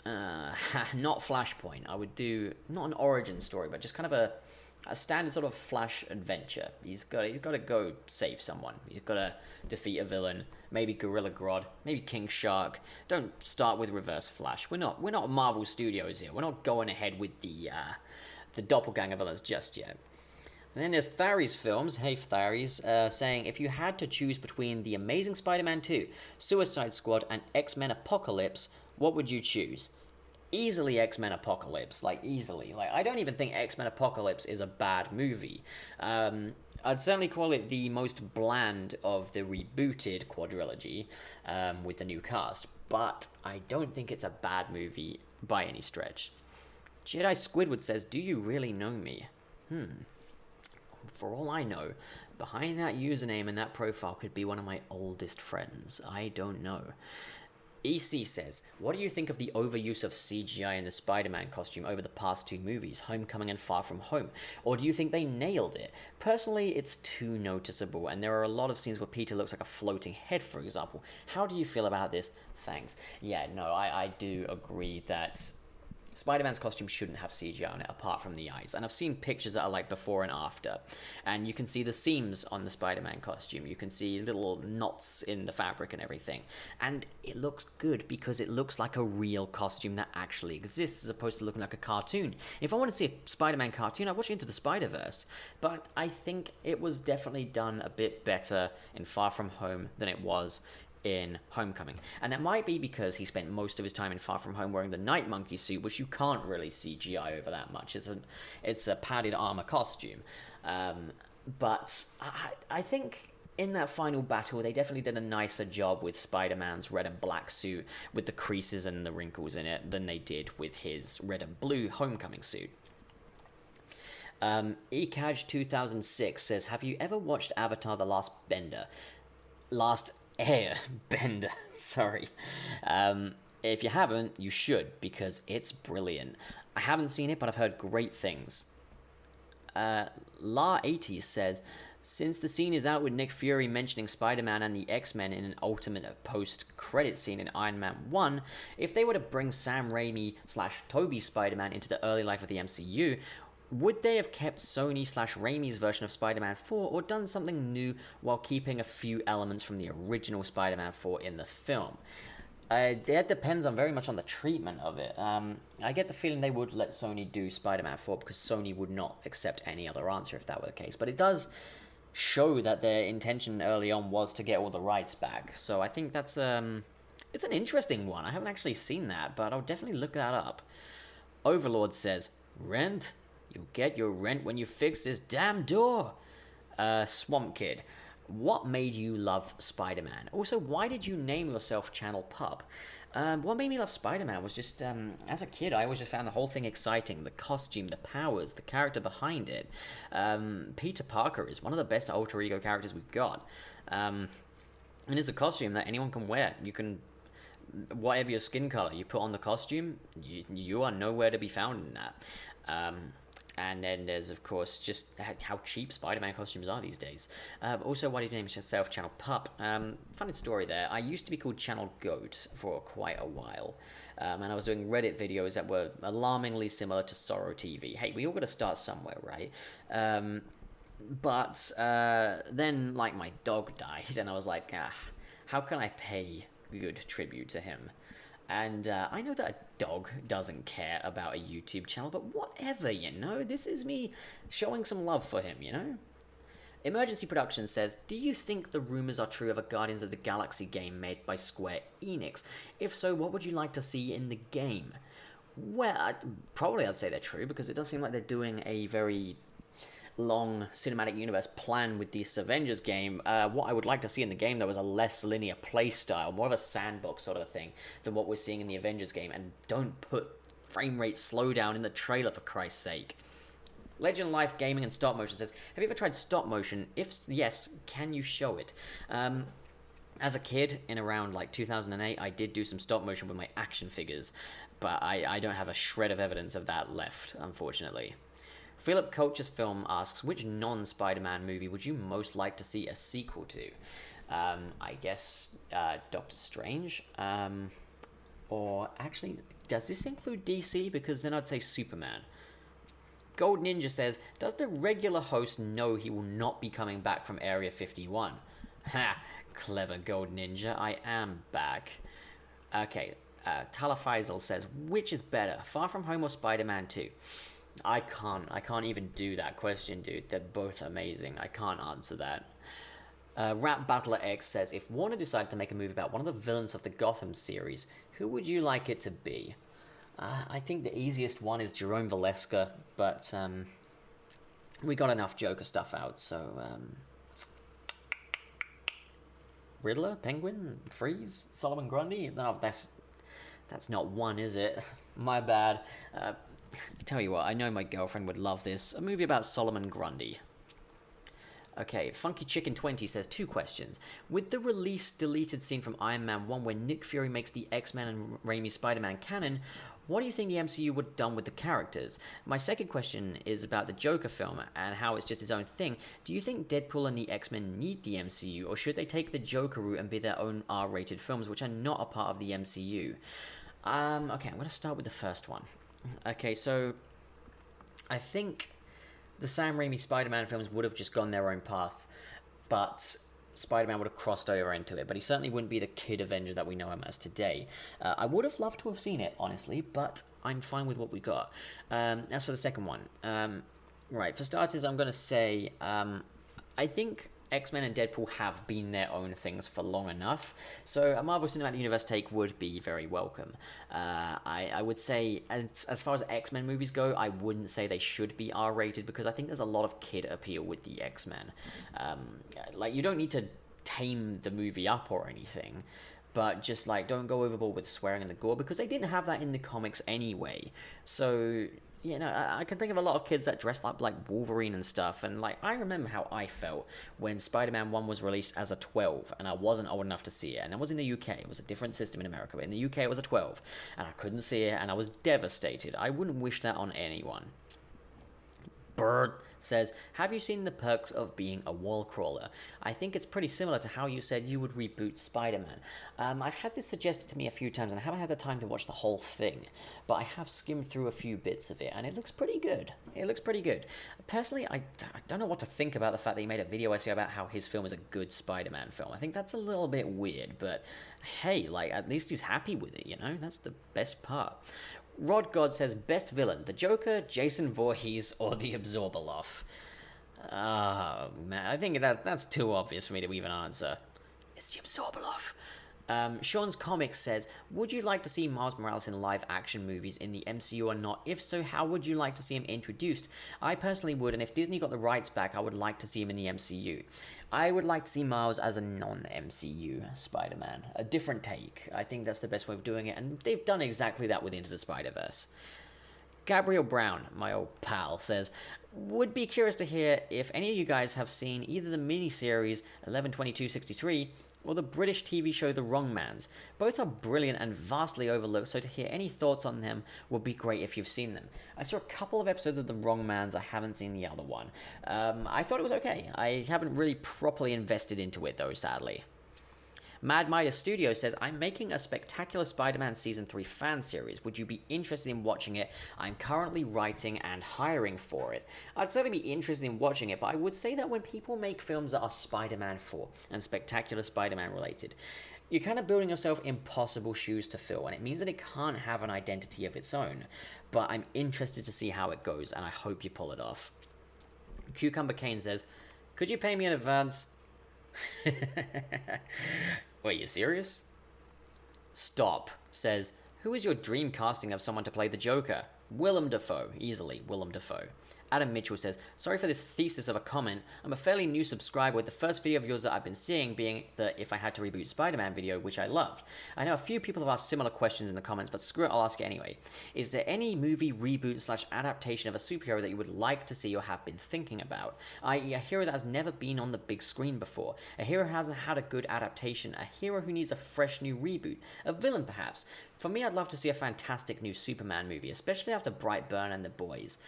Not Flashpoint. I would do, not an origin story, but just kind of a standard sort of Flash adventure. He's got to go save someone. He's got to defeat a villain. Maybe Gorilla Grodd. Maybe King Shark. Don't start with Reverse Flash. We're not Marvel Studios here. We're not going ahead with the doppelganger villains just yet. And then there's Thary's Films. Hey, Thary's, saying, if you had to choose between The Amazing Spider-Man 2, Suicide Squad, and X-Men Apocalypse, what would you choose? Easily X-Men Apocalypse, like, easily. Like, I don't even think X-Men Apocalypse is a bad movie. I'd certainly call it the most bland of the rebooted quadrilogy, with the new cast, but I don't think it's a bad movie by any stretch. Jedi Squidward says, do you really know me? For all I know, behind that username and that profile could be one of my oldest friends. I don't know. EC says, what do you think of the overuse of CGI in the Spider-Man costume over the past two movies, Homecoming and Far From Home? Or do you think they nailed it? Personally, it's too noticeable, and there are a lot of scenes where Peter looks like a floating head, for example. How do you feel about this? Thanks. Yeah, no, I do agree that Spider-Man's costume shouldn't have CGI on it, apart from the eyes. And I've seen pictures that are like before and after, and you can see the seams on the Spider-Man costume. You can see little knots in the fabric and everything. And it looks good because it looks like a real costume that actually exists, as opposed to looking like a cartoon. If I want to see a Spider-Man cartoon, I'd watch Into the Spider-Verse. But I think it was definitely done a bit better in Far From Home than it was in Homecoming. And that might be because he spent most of his time in Far From Home wearing the Night Monkey suit, which you can't really CGI over that much. It's a padded armor costume. But I think in that final battle, they definitely did a nicer job with Spider-Man's red and black suit, with the creases and the wrinkles in it, than they did with his red and blue Homecoming suit. Ecaj2006 says, have you ever watched Avatar The Last Airbender, sorry. If you haven't, you should, because it's brilliant. I haven't seen it, but I've heard great things. La80 says, Since the scene is out with Nick Fury mentioning Spider-Man and the X-Men in an ultimate post-credit scene in Iron Man 1, if they were to bring Sam Raimi/Toby Spider-Man into the early life of the MCU, would they have kept Sony/Raimi's version of Spider-Man 4 or done something new while keeping a few elements from the original Spider-Man 4 in the film? That depends very much on the treatment of it. I get the feeling they would let Sony do Spider-Man 4 because Sony would not accept any other answer if that were the case. But it does show that their intention early on was to get all the rights back. So I think that's it's an interesting one. I haven't actually seen that, but I'll definitely look that up. Overlord says, "Rent? You'll get your rent when you fix this damn door." Swamp Kid, what made you love Spider-Man? Also, why did you name yourself Channel Pup? What made me love Spider-Man was just, as a kid, I always just found the whole thing exciting. The costume, the powers, the character behind it. Peter Parker is one of the best alter ego characters we've got. And it's a costume that anyone can wear. You can, whatever your skin color, you put on the costume, you are nowhere to be found in that. And then there's, of course, just how cheap Spider-Man costumes are these days. Also, why did you name yourself Channel Pup? Funny story there. I used to be called Channel Goat for quite a while. And I was doing Reddit videos that were alarmingly similar to SorrowTV. Hey, we all got to start somewhere, right? But then, like, my dog died, and I was like, how can I pay good tribute to him? And I know that a dog doesn't care about a YouTube channel, but whatever, you know? This is me showing some love for him, you know? Emergency Production says, do you think the rumors are true of a Guardians of the Galaxy game made by Square Enix? If so, what would you like to see in the game? Well, probably I'd say they're true, because it does seem like they're doing a very long cinematic universe plan with this Avengers game. What I would like to see in the game, though, is a less linear play style, more of a sandbox sort of thing than what we're seeing in the Avengers game, and don't put frame rate slowdown in the trailer, for Christ's sake. Legend Life Gaming and Stop Motion says, have you ever tried stop motion? If yes, can you show it? As a kid, in around like 2008, I did do some stop motion with my action figures, but I don't have a shred of evidence of that left, unfortunately. Philip Culture's Film asks, which non-Spider-Man movie would you most like to see a sequel to? I guess Doctor Strange. Or actually, does this include DC? Because then I'd say Superman. Gold Ninja says, does the regular host know he will not be coming back from Area 51? Ha! Clever Gold Ninja, I am back. Okay, Talafaisal says, which is better, Far From Home or Spider-Man 2? I can't even do that question, dude. They're both amazing. I can't answer that. Rap Battler X says, if Warner decided to make a movie about one of the villains of the Gotham series, who would you like it to be? I think the easiest one is Jerome Valeska, but we got enough Joker stuff out, so Riddler, Penguin, Freeze, Solomon Grundy? No, that's not one, is it? My bad. Tell you what, I know my girlfriend would love this. A movie about Solomon Grundy. Okay, Funky Chicken 20 says, 2 questions. With the released deleted scene from Iron Man 1 where Nick Fury makes the X-Men and Raimi Spider-Man canon, what do you think the MCU would have done with the characters? My second question is about the Joker film and how it's just his own thing. Do you think Deadpool and the X-Men need the MCU, or should they take the Joker route and be their own R-rated films, which are not a part of the MCU? Okay, I'm going to start with the first one. Okay, so I think the Sam Raimi Spider-Man films would have just gone their own path, but Spider-Man would have crossed over into it, but he certainly wouldn't be the kid Avenger that we know him as today. I would have loved to have seen it, honestly, but I'm fine with what we got. As for the second one, right, for starters, I'm going to say, I think X-Men and Deadpool have been their own things for long enough, so a Marvel Cinematic Universe take would be very welcome. I would say, as far as X-Men movies go, I wouldn't say they should be R-rated, because I think there's a lot of kid appeal with the X-Men. Like, you don't need to tame the movie up or anything, but just, like, don't go overboard with swearing and the gore, because they didn't have that in the comics anyway. So, you know, I can think of a lot of kids that dressed up like Wolverine and stuff, and, like, I remember how I felt when Spider-Man 1 was released as a 12, and I wasn't old enough to see it, and that was in the UK. It was a different system in America, but in the UK it was a 12, and I couldn't see it, and I was devastated. I wouldn't wish that on anyone. Bird says, have you seen The Perks of Being a Wall Crawler? I think it's pretty similar to how you said you would reboot Spider-Man. I've had this suggested to me a few times, and I haven't had the time to watch the whole thing, but I have skimmed through a few bits of it, and it looks pretty good. Personally, I don't know what to think about the fact that he made a video essay about how his film is a good Spider-Man film. I think that's a little bit weird, but hey, like, at least he's happy with it, you know? That's the best part. Rod God says, best villain, the Joker, Jason Voorhees, or the Absorbaloff? Oh, man, I think that's too obvious for me to even answer. It's the Absorbaloff. Sean's Comics says, would you like to see Miles Morales in live-action movies in the MCU or not? If so, how would you like to see him introduced? I personally would, and if Disney got the rights back, I would like to see him in the MCU. I would like to see Miles as a non-MCU Spider-Man. A different take. I think that's the best way of doing it, and they've done exactly that with Into the Spider-Verse. Gabriel Brown, my old pal, says, would be curious to hear if any of you guys have seen either the miniseries 11/22/63 or the British TV show The Wrongmans. Both are brilliant and vastly overlooked, so to hear any thoughts on them would be great if you've seen them. I saw a couple of episodes of The Wrongmans, I haven't seen the other one. I thought it was okay. I haven't really properly invested into it though, sadly. Mad Midas Studio says, I'm making a Spectacular Spider-Man Season 3 fan series. Would you be interested in watching it? I'm currently writing and hiring for it. I'd certainly be interested in watching it, but I would say that when people make films that are Spider-Man 4 and Spectacular Spider-Man related, you're kind of building yourself impossible shoes to fill, and it means that it can't have an identity of its own. But I'm interested to see how it goes, and I hope you pull it off. Cucumber Kane says, could you pay me in advance? Wait, you serious? Stop says, who is your dream casting of someone to play the Joker? Willem Dafoe. Easily, Willem Dafoe. Adam Mitchell says, sorry for this thesis of a comment. I'm a fairly new subscriber, with the first video of yours that I've been seeing being the If I Had to Reboot Spider-Man video, which I loved. I know a few people have asked similar questions in the comments, but screw it, I'll ask it anyway. Is there any movie reboot / adaptation of a superhero that you would like to see or have been thinking about? I.e. a hero that has never been on the big screen before, a hero who hasn't had a good adaptation, a hero who needs a fresh new reboot, a villain perhaps. For me, I'd love to see a fantastic new Superman movie, especially after Brightburn and The Boys.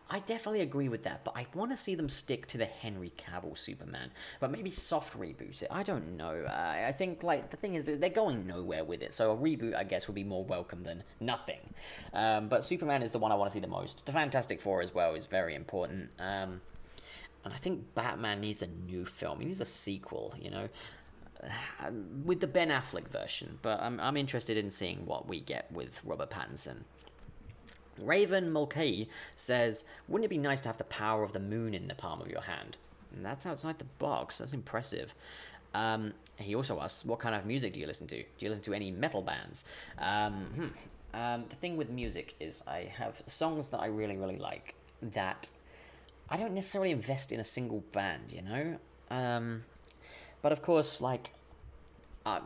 I definitely agree with that, but I want to see them stick to the Henry Cavill Superman, but maybe soft reboot it. I don't know. I think, like, the thing is, they're going nowhere with it, so a reboot, I guess, would be more welcome than nothing. But Superman is the one I want to see the most. The Fantastic Four as well is very important. And I think Batman needs a new film. He needs a sequel, you know, with the Ben Affleck version, but I'm interested in seeing what we get with Robert Pattinson. Raven Mulcahy says, wouldn't it be nice to have the power of the moon in the palm of your hand? And that's outside the box. That's impressive. He also asks, what kind of music do you listen to? Do you listen to any metal bands? The thing with music is I have songs that I really, really like that I don't necessarily invest in a single band, you know? But of course, like, I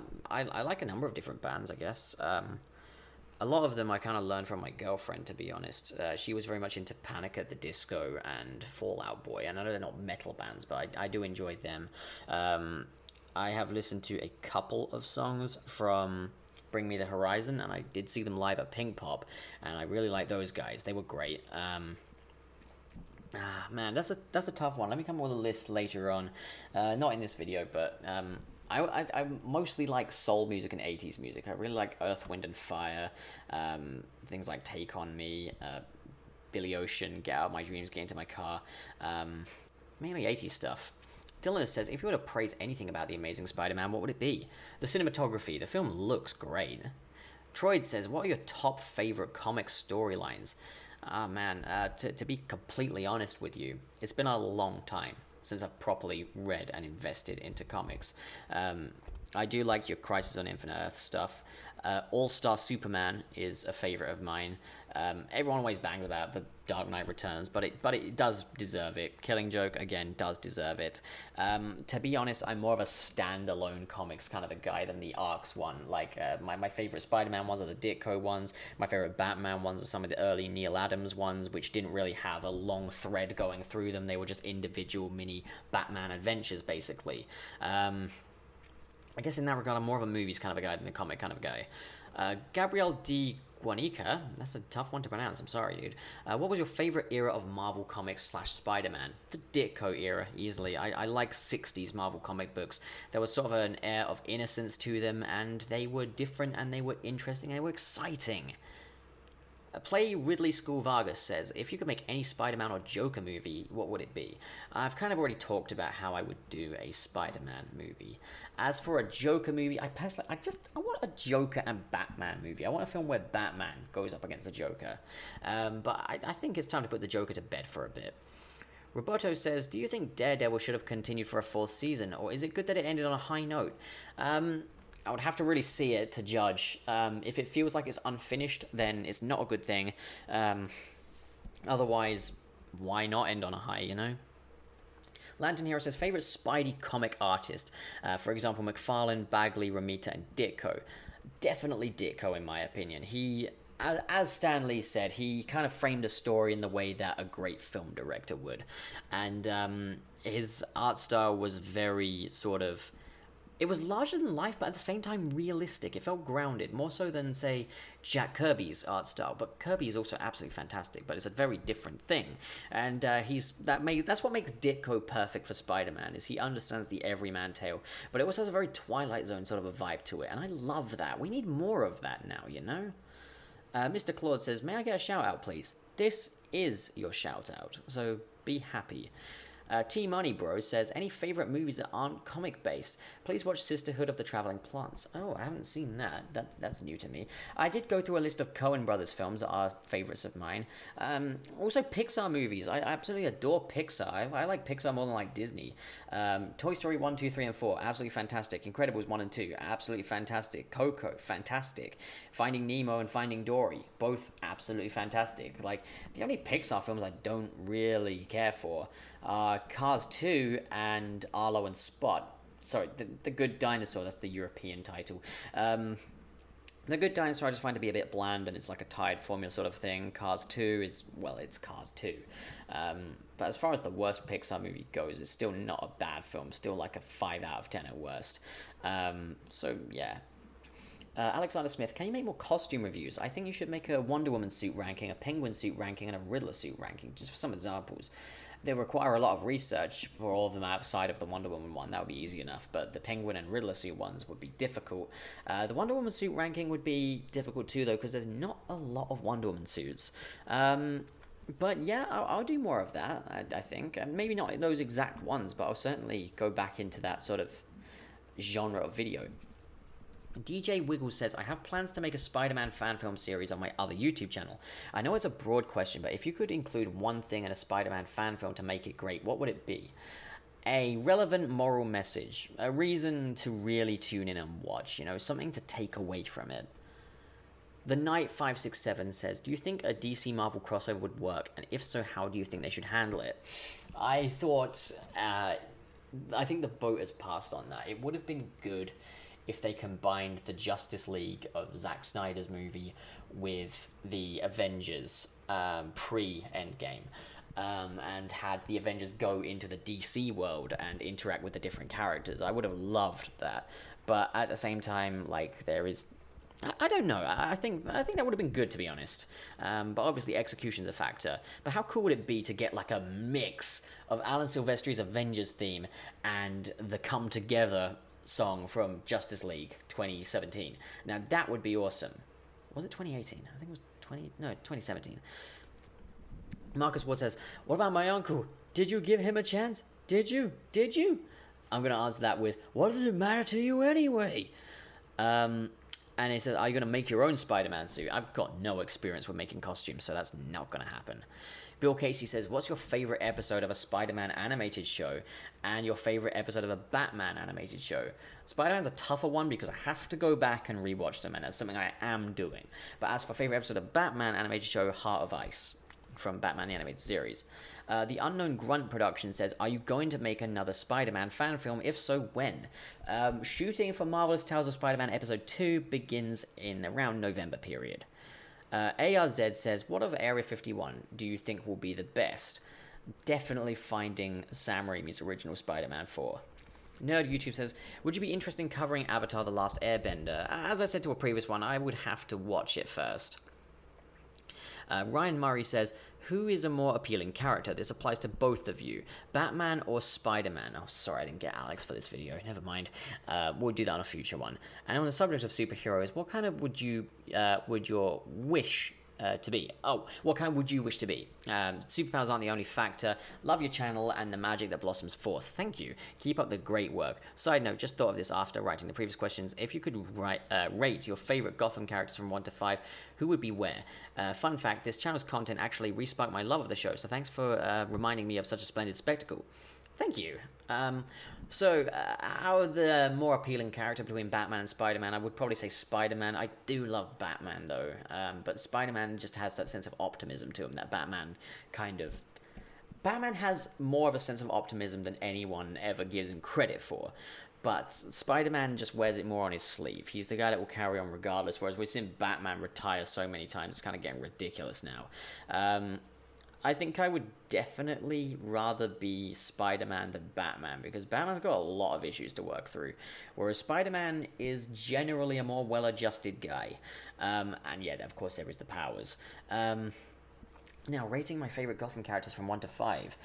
like a number of different bands, I guess. A lot of them I kind of learned from my girlfriend, to be honest. She was very much into Panic at the Disco and Fall Out Boy. And I know they're not metal bands, but I do enjoy them. I have listened to a couple of songs from Bring Me the Horizon, and I did see them live at Pink Pop, and I really like those guys. They were great. Man, that's a tough one. Let me come up with a list later on. Not in this video, but I mostly like soul music and 80s music. I really like Earth, Wind and Fire, things like Take On Me, Billy Ocean, Get Out of My Dreams, Get Into My Car, mainly 80s stuff. Dylan says, if you were to praise anything about The Amazing Spider-Man, what would it be? The cinematography. The film looks great. Troyd says, what are your top favorite comic storylines? To be completely honest with you, it's been a long time since I've properly read and invested into comics. I do like your Crisis on Infinite Earth stuff. All-Star Superman is a favorite of mine. Everyone always bangs about The Dark Knight Returns, but it does deserve it. Killing Joke, again, does deserve it. To be honest, I'm more of a standalone comics kind of a guy than the arcs one. Like, my favorite Spider-Man ones are the Ditko ones. My favorite Batman ones are some of the early Neil Adams ones, which didn't really have a long thread going through them. They were just individual mini Batman adventures, basically. I guess in that regard, I'm more of a movies kind of a guy than a comic kind of a guy. Gabriel D. Guanica, that's a tough one to pronounce, I'm sorry, dude. What was your favorite era of Marvel Comics / Spider-Man? The Ditko era, easily. I like 60s Marvel comic books. There was sort of an air of innocence to them, and they were different, and they were interesting, and they were exciting. Play Ridley School Vargas says, if you could make any Spider-Man or Joker movie, what would it be? I've kind of already talked about how I would do a Spider-Man movie. As for a Joker movie, I want a Joker and Batman movie. I want a film where Batman goes up against the Joker. But I think it's time to put the Joker to bed for a bit. Roberto says, do you think Daredevil should have continued for a 4th season, or is it good that it ended on a high note? I would have to really see it to judge. If it feels like it's unfinished, then it's not a good thing. Otherwise, why not end on a high, you know? Lantern Hero says, favorite Spidey comic artist? For example, McFarlane, Bagley, Romita, and Ditko. Definitely Ditko, in my opinion. He, as Stan Lee said, he kind of framed a story in the way that a great film director would. And his art style was very sort of... It was larger than life, but at the same time realistic. It felt grounded, more so than, say, Jack Kirby's art style. But Kirby is also absolutely fantastic, but it's a very different thing. And that's what makes Ditko perfect for Spider-Man, is he understands the everyman tale, but it also has a very Twilight Zone sort of a vibe to it, and I love that. We need more of that now, you know? Mr. Claude says, may I get a shout-out, please? This is your shout-out, so be happy. T-Money Bro says, any favourite movies that aren't comic-based? Please watch Sisterhood of the Travelling Plants. Oh, I haven't seen that. That's new to me. I did go through a list of Coen Brothers films that are favourites of mine. Also, Pixar movies. I absolutely adore Pixar. I like Pixar more than I like Disney. Toy Story 1, 2, 3, and 4, absolutely fantastic. Incredibles 1 and 2, absolutely fantastic. Coco, fantastic. Finding Nemo and Finding Dory, both absolutely fantastic. Like, the only Pixar films I don't really care for are Cars 2 and Arlo and Spot. Sorry, the Good Dinosaur, that's the European title. The Good Dinosaur I just find to be a bit bland, and it's like a tired formula sort of thing. Cars 2 is, well, it's Cars 2. But as far as the worst Pixar movie goes, it's still not a bad film. Still like a 5 out of 10 at worst. So, yeah. Alexander Smith, can you make more costume reviews? I think you should make a Wonder Woman suit ranking, a Penguin suit ranking, and a Riddler suit ranking, just for some examples. They require a lot of research for all of them outside of the Wonder Woman one. That would be easy enough, but the Penguin and Riddler suit ones would be difficult. The Wonder Woman suit ranking would be difficult too, though, because there's not a lot of Wonder Woman suits. But yeah, I'll do more of that, I think. And maybe not those exact ones, but I'll certainly go back into that sort of genre of video. DJ Wiggle says, I have plans to make a Spider-Man fan film series on my other YouTube channel. I know it's a broad question, but if you could include one thing in a Spider-Man fan film to make it great, what would it be? A relevant moral message, a reason to really tune in and watch, you know, something to take away from it. The Knight 567 says, do you think a DC Marvel crossover would work? And if so, how do you think they should handle it? I think the boat has passed on that. It would have been good if they combined the Justice League of Zack Snyder's movie with the Avengers pre-Endgame, and had the Avengers go into the DC world and interact with the different characters. I would have loved that, but at the same time, like, there is... I don't know. I think that would have been good, to be honest. But obviously execution's a factor. But how cool would it be to get like a mix of Alan Silvestri's Avengers theme and the Come Together song from Justice League 2017. Now that would be awesome. Was it 2018? I think it was 2017. Marcus Ward says, what about my uncle? Did you give him a chance? Did you? I'm going to answer that with, what does it matter to you anyway? And he says, are you going to make your own Spider-Man suit? I've got no experience with making costumes, so that's not going to happen. Bill Casey says, what's your favorite episode of a Spider-Man animated show and your favorite episode of a Batman animated show? Spider-Man's a tougher one because I have to go back and rewatch them, and that's something I am doing. But as for favorite episode of Batman animated show, Heart of Ice from Batman the Animated Series. The Unknown Grunt Production says, are you going to make another Spider-Man fan film? If so, when? Shooting for Marvelous Tales of Spider-Man Episode 2 begins in around November period. ARZ says, what of Area 51 do you think will be the best? Definitely finding Sam Raimi's original Spider-Man 4. Nerd YouTube says, would you be interested in covering Avatar The Last Airbender? As I said to a previous one, I would have to watch it first. Ryan Murray says, who is a more appealing character? This applies to both of you. Batman or Spider-Man? Oh, sorry, I didn't get Alex for this video. Never mind. We'll do that on a future one. And on the subject of superheroes, what kind of would your wish to be? Oh, what kind would you wish to be? Superpowers aren't the only factor. Love your channel and the magic that blossoms forth. Thank you. Keep up the great work. Side note, just thought of this after writing the previous questions. If you could rate your favorite Gotham characters from 1 to 5, who would be where? Fun fact, this channel's content actually re-sparked my love of the show, so thanks for reminding me of such a splendid spectacle. Thank you. So, out of the more appealing character between Batman and Spider-Man, I would probably say Spider-Man. I do love Batman, though. But Spider-Man just has that sense of optimism to him that Batman has more of a sense of optimism than anyone ever gives him credit for. But Spider-Man just wears it more on his sleeve. He's the guy that will carry on regardless, whereas we've seen Batman retire so many times, it's kind of getting ridiculous now. I think I would definitely rather be Spider-Man than Batman, because Batman's got a lot of issues to work through, whereas Spider-Man is generally a more well-adjusted guy. And yeah, of course there is the powers. Now, rating my favorite Gotham characters from 1 to 5.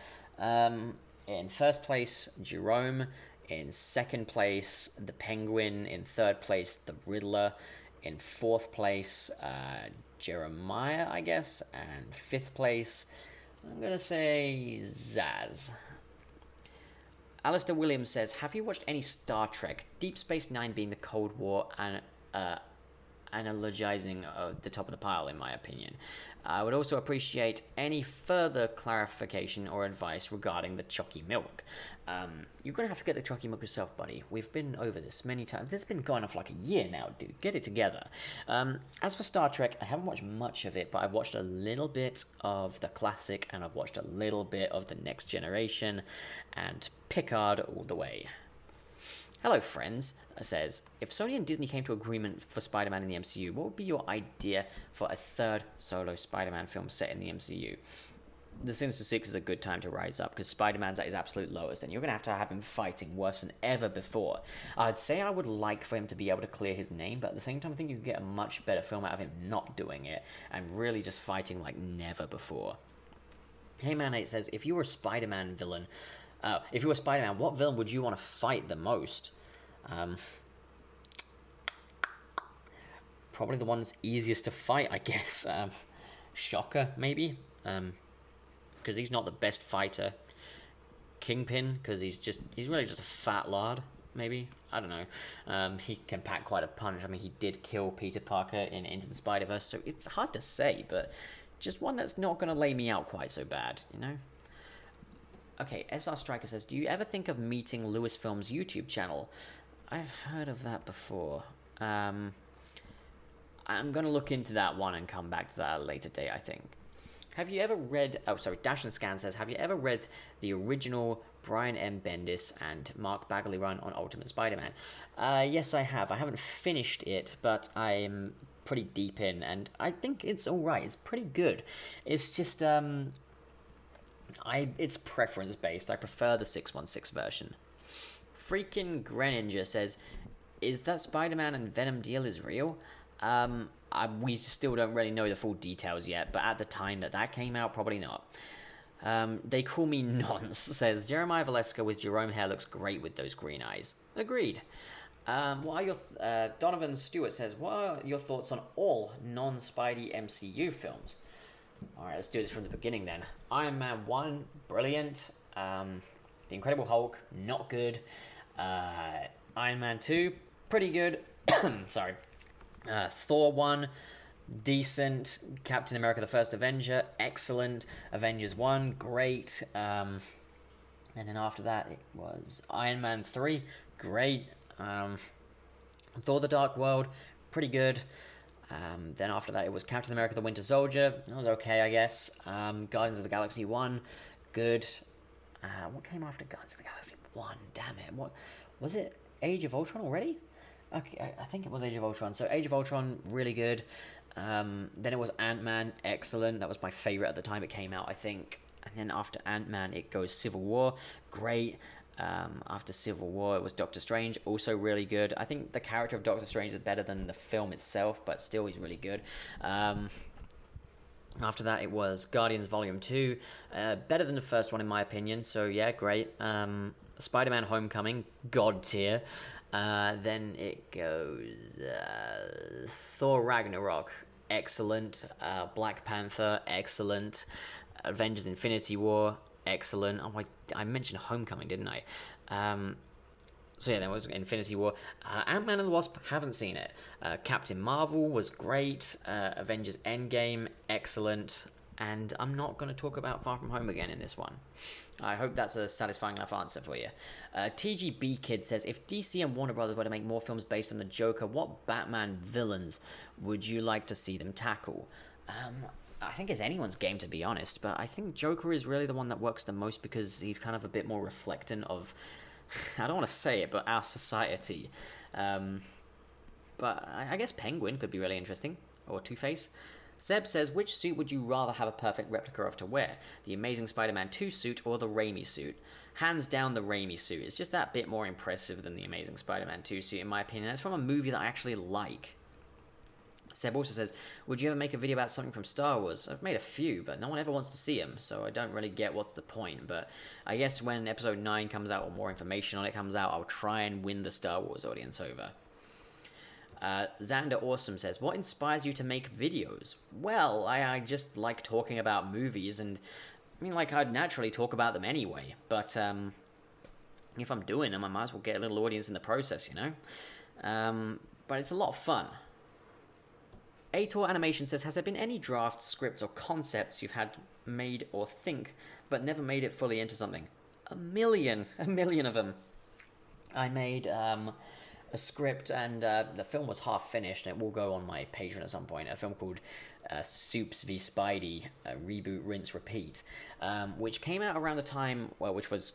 In first place, Jerome. In second place, the Penguin. In third place, the Riddler. In fourth place, Jeremiah, I guess. And fifth place, I'm going to say Zaz. Alistair Williams says, have you watched any Star Trek? Deep Space Nine being the Cold War and analogizing the top of the pile, in my opinion. I would also appreciate any further clarification or advice regarding the chalky milk. You're going to have to get the chalky milk yourself, buddy. We've been over this many times. This has been going on for like a year now, dude. Get it together. As for Star Trek, I haven't watched much of it, but I've watched a little bit of the classic, and I've watched a little bit of the Next Generation, and Picard all the way. Hello, friends, says, if Sony and Disney came to agreement for Spider-Man in the MCU, what would be your idea for a third solo Spider-Man film set in the MCU? The Sinister Six is a good time to rise up, because Spider-Man's at his absolute lowest, and you're going to have him fighting worse than ever before. I'd say I would like for him to be able to clear his name, but at the same time, I think you could get a much better film out of him not doing it, and really just fighting like never before. Hey Man 8 says, if you were a Spider-Man villain, if you were Spider-Man, what villain would you want to fight the most? Probably the one that's easiest to fight, I guess. Shocker, maybe? Because he's not the best fighter. Kingpin, because he's really just a fat lard, maybe? I don't know. He can pack quite a punch. I mean, he did kill Peter Parker in Into the Spider-Verse, so it's hard to say, but just one that's not going to lay me out quite so bad, you know? Okay, SR Striker says, do you ever think of meeting Lucasfilm's YouTube channel? I've heard of that before. I'm going to look into that one and come back to that at a later date, I think. Have you ever read... Oh, sorry, Dash and Scan says, have you ever read the original Brian M. Bendis and Mark Bagley run on Ultimate Spider-Man? Yes, I have. I haven't finished it, but I'm pretty deep in, and I think it's alright. It's pretty good. It's just... it's preference-based. I prefer the 616 version. Freaking Greninja says, is that Spider-Man and Venom deal is real? We still don't really know the full details yet, but at the time that came out, probably not. They call me Nonce, says, Jeremiah Valeska with Jerome hair looks great with those green eyes. Agreed. What are your Donovan Stewart says, what are your thoughts on all non-Spidey MCU films? Alright, let's do this from the beginning then. Iron Man 1, brilliant. The Incredible Hulk, not good. Iron Man 2, pretty good. Sorry. Thor 1, decent. Captain America the First Avenger, excellent. Avengers 1, great. And then after that, it was Iron Man 3, great. Thor the Dark World, pretty good. Then after that, it was Captain America the Winter Soldier. That was okay, I guess. Guardians of the Galaxy 1, good. What came after Guardians of the Galaxy 1? Damn it. What was it? Age of Ultron already? Okay, I think it was Age of Ultron. So Age of Ultron, really good. Then it was Ant-Man, excellent. That was my favorite at the time it came out, I think. And then after Ant-Man, it goes Civil War, great. After Civil War, it was Doctor Strange, also really good. I think the character of Doctor Strange is better than the film itself, but still he's really good. After that, it was Guardians Volume 2, better than the first one in my opinion, so yeah, great. Spider-Man Homecoming, god tier. Then it goes Thor Ragnarok, excellent. Black Panther, excellent. Avengers Infinity War, excellent. Oh, I mentioned Homecoming, didn't I? So yeah, there was Infinity War. Ant-Man and the Wasp, haven't seen it. Captain Marvel was great. Avengers Endgame, excellent. And I'm not going to talk about Far From Home again in this one. I hope that's a satisfying enough answer for you. TGB Kid says, if DC and Warner Brothers were to make more films based on the Joker, what Batman villains would you like to see them tackle? I think it's anyone's game, to be honest, but I think Joker is really the one that works the most because he's kind of a bit more reflectant of, I don't want to say it, but our society. But I guess Penguin could be really interesting, or Two-Face. Zeb says, which suit would you rather have a perfect replica of to wear? The Amazing Spider-Man 2 suit or the Raimi suit? Hands down, the Raimi suit. It's just that bit more impressive than the Amazing Spider-Man 2 suit, in my opinion. It's from a movie that I actually like. Seb also says, would you ever make a video about something from Star Wars? I've made a few, but no one ever wants to see them, so I don't really get what's the point. But I guess when Episode 9 comes out, or more information on it comes out, I'll try and win the Star Wars audience over. Xander Awesome says, what inspires you to make videos? Well, I just like talking about movies, and I mean, like, I'd naturally talk about them anyway, but if I'm doing them, I might as well get a little audience in the process, you know? But it's a lot of fun. Ator Animation says, has there been any drafts, scripts, or concepts you've had made or think, but never made it fully into something? A million of them. I made a script, and the film was half finished, and it will go on my Patreon at some point. A film called Soups v Spidey, Reboot, Rinse, Repeat, which came out around the time, which was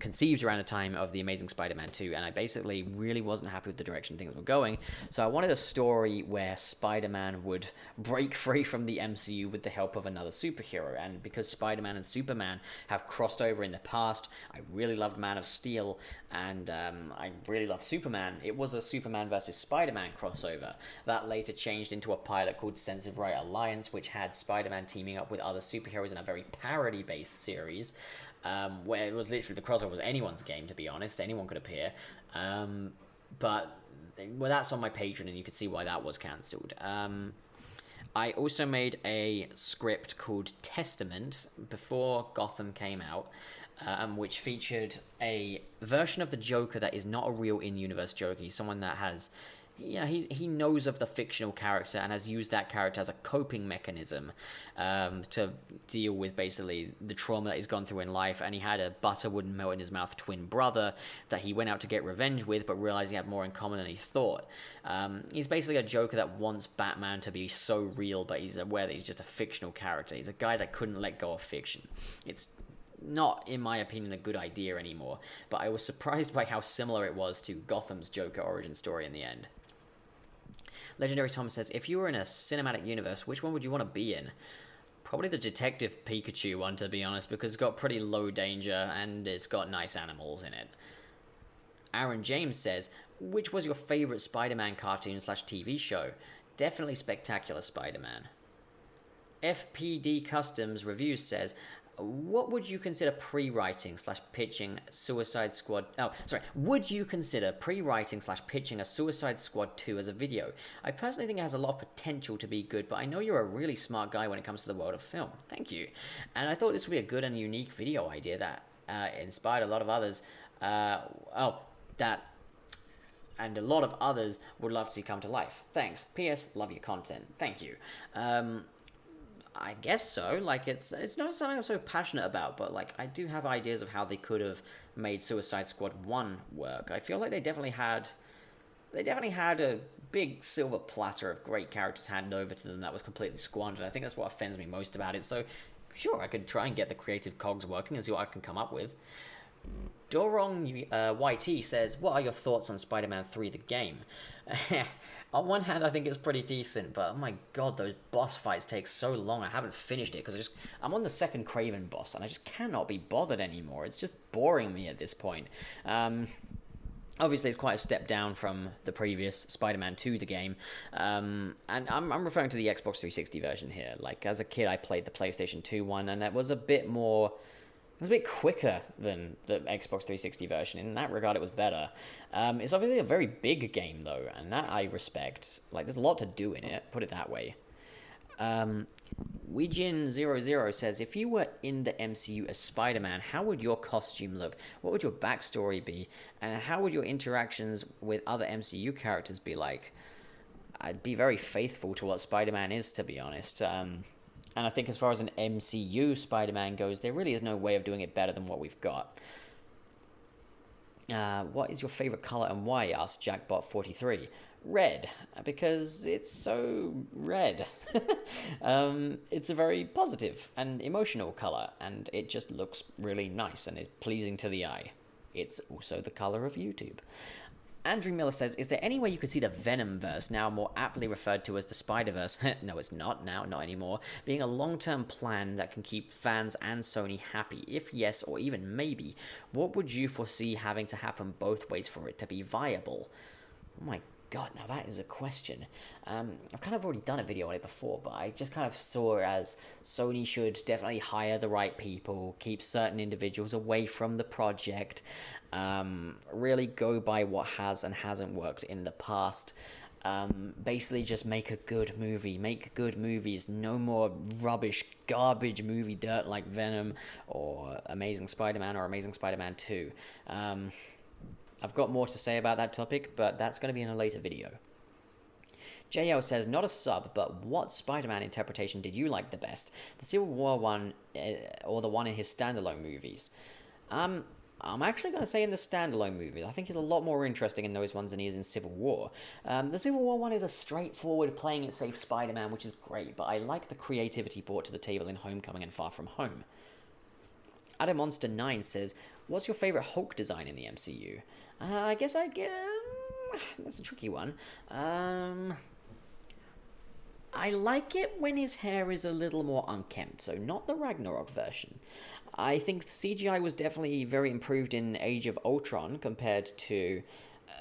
conceived around the time of The Amazing Spider-Man 2, and I basically really wasn't happy with the direction things were going, so I wanted a story where Spider-Man would break free from the MCU with the help of another superhero, and because Spider-Man and Superman have crossed over in the past, I really loved Man of Steel, and I really loved Superman. It was a Superman versus Spider-Man crossover. That later changed into a pilot called Sense of Right Alliance, which had Spider-Man teaming up with other superheroes in a very parody-based series, where it was literally, the crossover was anyone's game, to be honest. Anyone could appear. But well, that's on my Patreon, and you can see why that was cancelled. I also made a script called Testament before Gotham came out, which featured a version of the Joker that is not a real in-universe Joker. He's someone that has... Yeah, he knows of the fictional character and has used that character as a coping mechanism to deal with basically the trauma that he's gone through in life. And he had a butter wouldn't melt in his mouth twin brother that he went out to get revenge with, but realized he had more in common than he thought. He's basically a Joker that wants Batman to be so real, but he's aware that he's just a fictional character. He's a guy that couldn't let go of fiction. It's not, in my opinion, a good idea anymore, but I was surprised by how similar it was to Gotham's Joker origin story in the end. Legendary Tom says, if you were in a cinematic universe, which one would you want to be in? Probably the Detective Pikachu one, to be honest, because it's got pretty low danger and it's got nice animals in it. Aaron James says, which was your favorite Spider-Man cartoon / TV show? Definitely Spectacular Spider-Man. FPD Customs Reviews says, what would you consider pre-writing / pitching Suicide Squad... would you consider pre-writing / pitching a Suicide Squad 2 as a video? I personally think it has a lot of potential to be good, but I know you're a really smart guy when it comes to the world of film. Thank you. And I thought this would be a good and unique video idea that inspired a lot of others. And a lot of others would love to see come to life. Thanks. P.S. Love your content. Thank you. I guess so. Like, it's not something I'm so passionate about, but like, I do have ideas of how they could have made Suicide Squad 1 work. I feel like they definitely had a big silver platter of great characters handed over to them that was completely squandered. I think that's what offends me most about it. So, sure, I could try and get the creative cogs working and see what I can come up with. Dorong YT says, what are your thoughts on Spider-Man 3 the game? On one hand, I think it's pretty decent, but oh my god, those boss fights take so long. I haven't finished it because I'm on the second Craven boss, and I just cannot be bothered anymore. It's just boring me at this point. Obviously, it's quite a step down from the previous Spider-Man 2, the game, and I'm referring to the Xbox 360 version here. Like, as a kid, I played the PlayStation 2 one, and it was a bit more... It was a bit quicker than the Xbox 360 version. In that regard, it was better. It's obviously a very big game, though, and that I respect. Like, there's a lot to do in it, put it that way. Weejin00 says, if you were in the MCU as Spider-Man, how would your costume look? What would your backstory be? And how would your interactions with other MCU characters be like? I'd be very faithful to what Spider-Man is, to be honest. And I think as far as an MCU Spider-Man goes, there really is no way of doing it better than what we've got. What is your favorite color and why? Asked Jackbot43. Red, because it's so red. It's a very positive and emotional color, and it just looks really nice and is pleasing to the eye. It's also the color of YouTube. Andrew Miller says, is there any way you could see the Venomverse, now more aptly referred to as the Spider-Verse, no it's not now, not anymore, being a long-term plan that can keep fans and Sony happy? If yes, or even maybe, what would you foresee having to happen both ways for it to be viable? Oh my god, now that is a question. I've kind of already done a video on it before, but I just kind of saw it as Sony should definitely hire the right people, keep certain individuals away from the project, really go by what has and hasn't worked in the past. Basically just make a good movie, make good movies, no more rubbish, garbage movie dirt like Venom or Amazing Spider-Man or Amazing Spider-Man 2. I've got more to say about that topic, but that's going to be in a later video. JL says, not a sub, but what Spider-Man interpretation did you like the best? The Civil War one, or the one in his standalone movies? I'm actually going to say in the standalone movies. I think he's a lot more interesting in those ones than he is in Civil War. The Civil War one is a straightforward, playing it safe Spider-Man, which is great, but I like the creativity brought to the table in Homecoming and Far From Home. AdamMonster9 says, what's your favourite Hulk design in the MCU? I guess that's a tricky one. I like it when his hair is a little more unkempt, so not the Ragnarok version. I think the CGI was definitely very improved in Age of Ultron compared to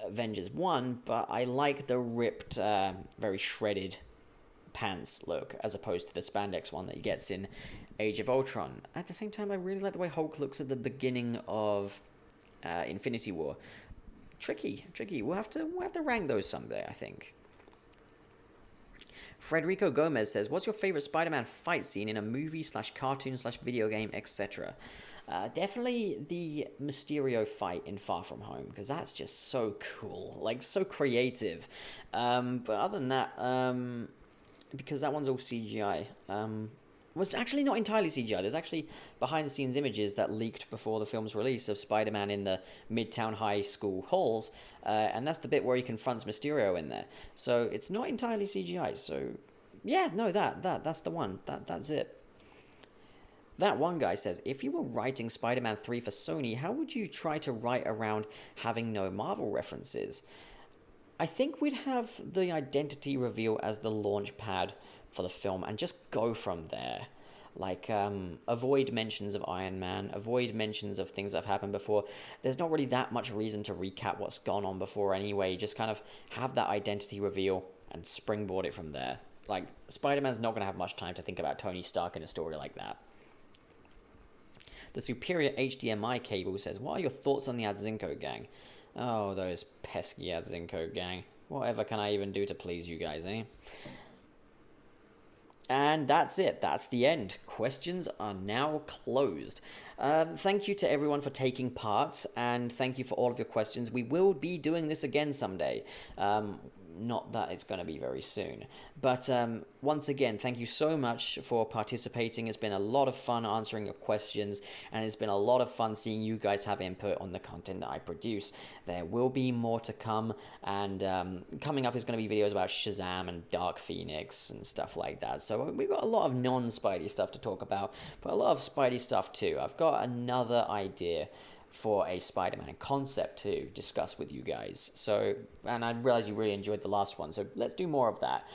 Avengers 1, but I like the ripped, very shredded pants look as opposed to the spandex one that he gets in Age of Ultron. At the same time, I really like the way Hulk looks at the beginning of Infinity War. Tricky. We'll have to rank those someday, I think. Frederico Gomez says, what's your favorite Spider-Man fight scene in a movie / cartoon / video game, etc.? Definitely the Mysterio fight in Far From Home, because that's just so cool, like so creative. But other than that, because that one's all CGI, was actually not entirely CGI. There's actually behind-the-scenes images that leaked before the film's release of Spider-Man in the Midtown High School halls, and that's the bit where he confronts Mysterio in there. So it's not entirely CGI. So yeah, no, that's the one. That's it. That one guy says, if you were writing Spider-Man 3 for Sony, how would you try to write around having no Marvel references? I think we'd have the identity reveal as the launch pad for the film and just go from there. Like, avoid mentions of Iron Man, avoid mentions of things that have happened before. There's not really that much reason to recap what's gone on before anyway. Just kind of have that identity reveal and springboard it from there. Like, Spider-Man's not going to have much time to think about Tony Stark in a story like that. The Superior HDMI cable says, what are your thoughts on the Adzinko gang? Oh, those pesky Adzinko gang. Whatever can I even do to please you guys, eh? And that's it. That's the end. Questions are now closed. Thank you to everyone for taking part, and thank you for all of your questions. We will be doing this again someday. Not that it's going to be very soon. But once again, thank you so much for participating. It's been a lot of fun answering your questions, and it's been a lot of fun seeing you guys have input on the content that I produce. There will be more to come, and coming up is going to be videos about Shazam and Dark Phoenix and stuff like that. So we've got a lot of non-Spidey stuff to talk about, but a lot of Spidey stuff too. I've got another idea for a Spider-Man concept to discuss with you guys. So, and I realize you really enjoyed the last one, so let's do more of that.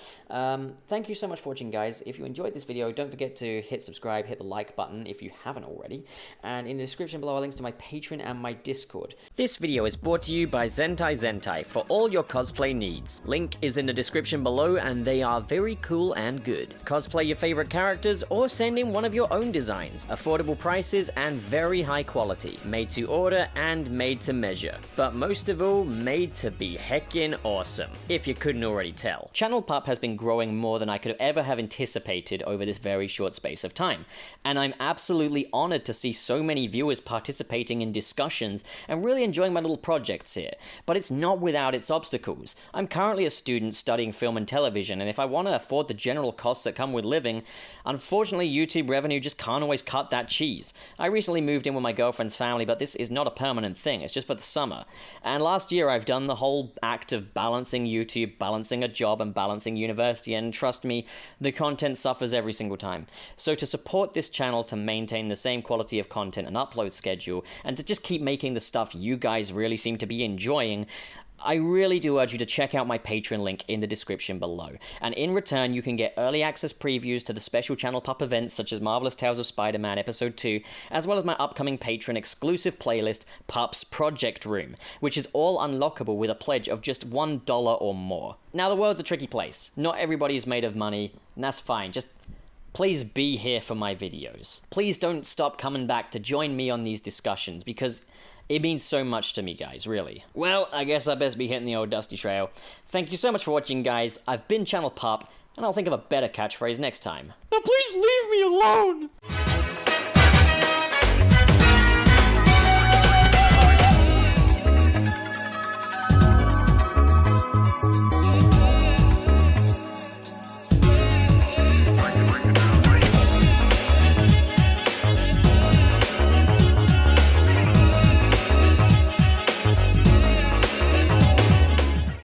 Thank you so much for watching, guys. If you enjoyed this video, don't forget to hit subscribe, hit the like button if you haven't already, and in the description below are links to my Patreon and my Discord. This video is brought to you by Zentai for all your cosplay needs. Link is in the description below, and they are very cool and good. Cosplay your favorite characters or send in one of your own designs. Affordable prices and very high quality. Made to order and made to measure. But most of all, made to be heckin' awesome, if you couldn't already tell. Channel Pup has been growing more than I could ever have anticipated over this very short space of time, and I'm absolutely honored to see so many viewers participating in discussions and really enjoying my little projects here. But it's not without its obstacles. I'm currently a student studying film and television, and if I want to afford the general costs that come with living, unfortunately YouTube revenue just can't always cut that cheese. I recently moved in with my girlfriend's family, but this is not a permanent thing, it's just for the summer. And last year I've done the whole act of balancing YouTube, balancing a job, and balancing university, and trust me, the content suffers every single time. So to support this channel to maintain the same quality of content and upload schedule, and to just keep making the stuff you guys really seem to be enjoying, I really do urge you to check out my Patreon link in the description below. And in return, you can get early access previews to the special Channel Pup events such as Marvelous Tales of Spider-Man Episode 2, as well as my upcoming Patreon exclusive playlist, Pup's Project Room, which is all unlockable with a pledge of just $1 or more. Now, the world's a tricky place. Not everybody is made of money, and that's fine. Just please be here for my videos. Please don't stop coming back to join me on these discussions, because it means so much to me, guys, really. Well, I guess I best be hitting the old dusty trail. Thank you so much for watching, guys. I've been Channel Pup, and I'll think of a better catchphrase next time. Now please leave me alone!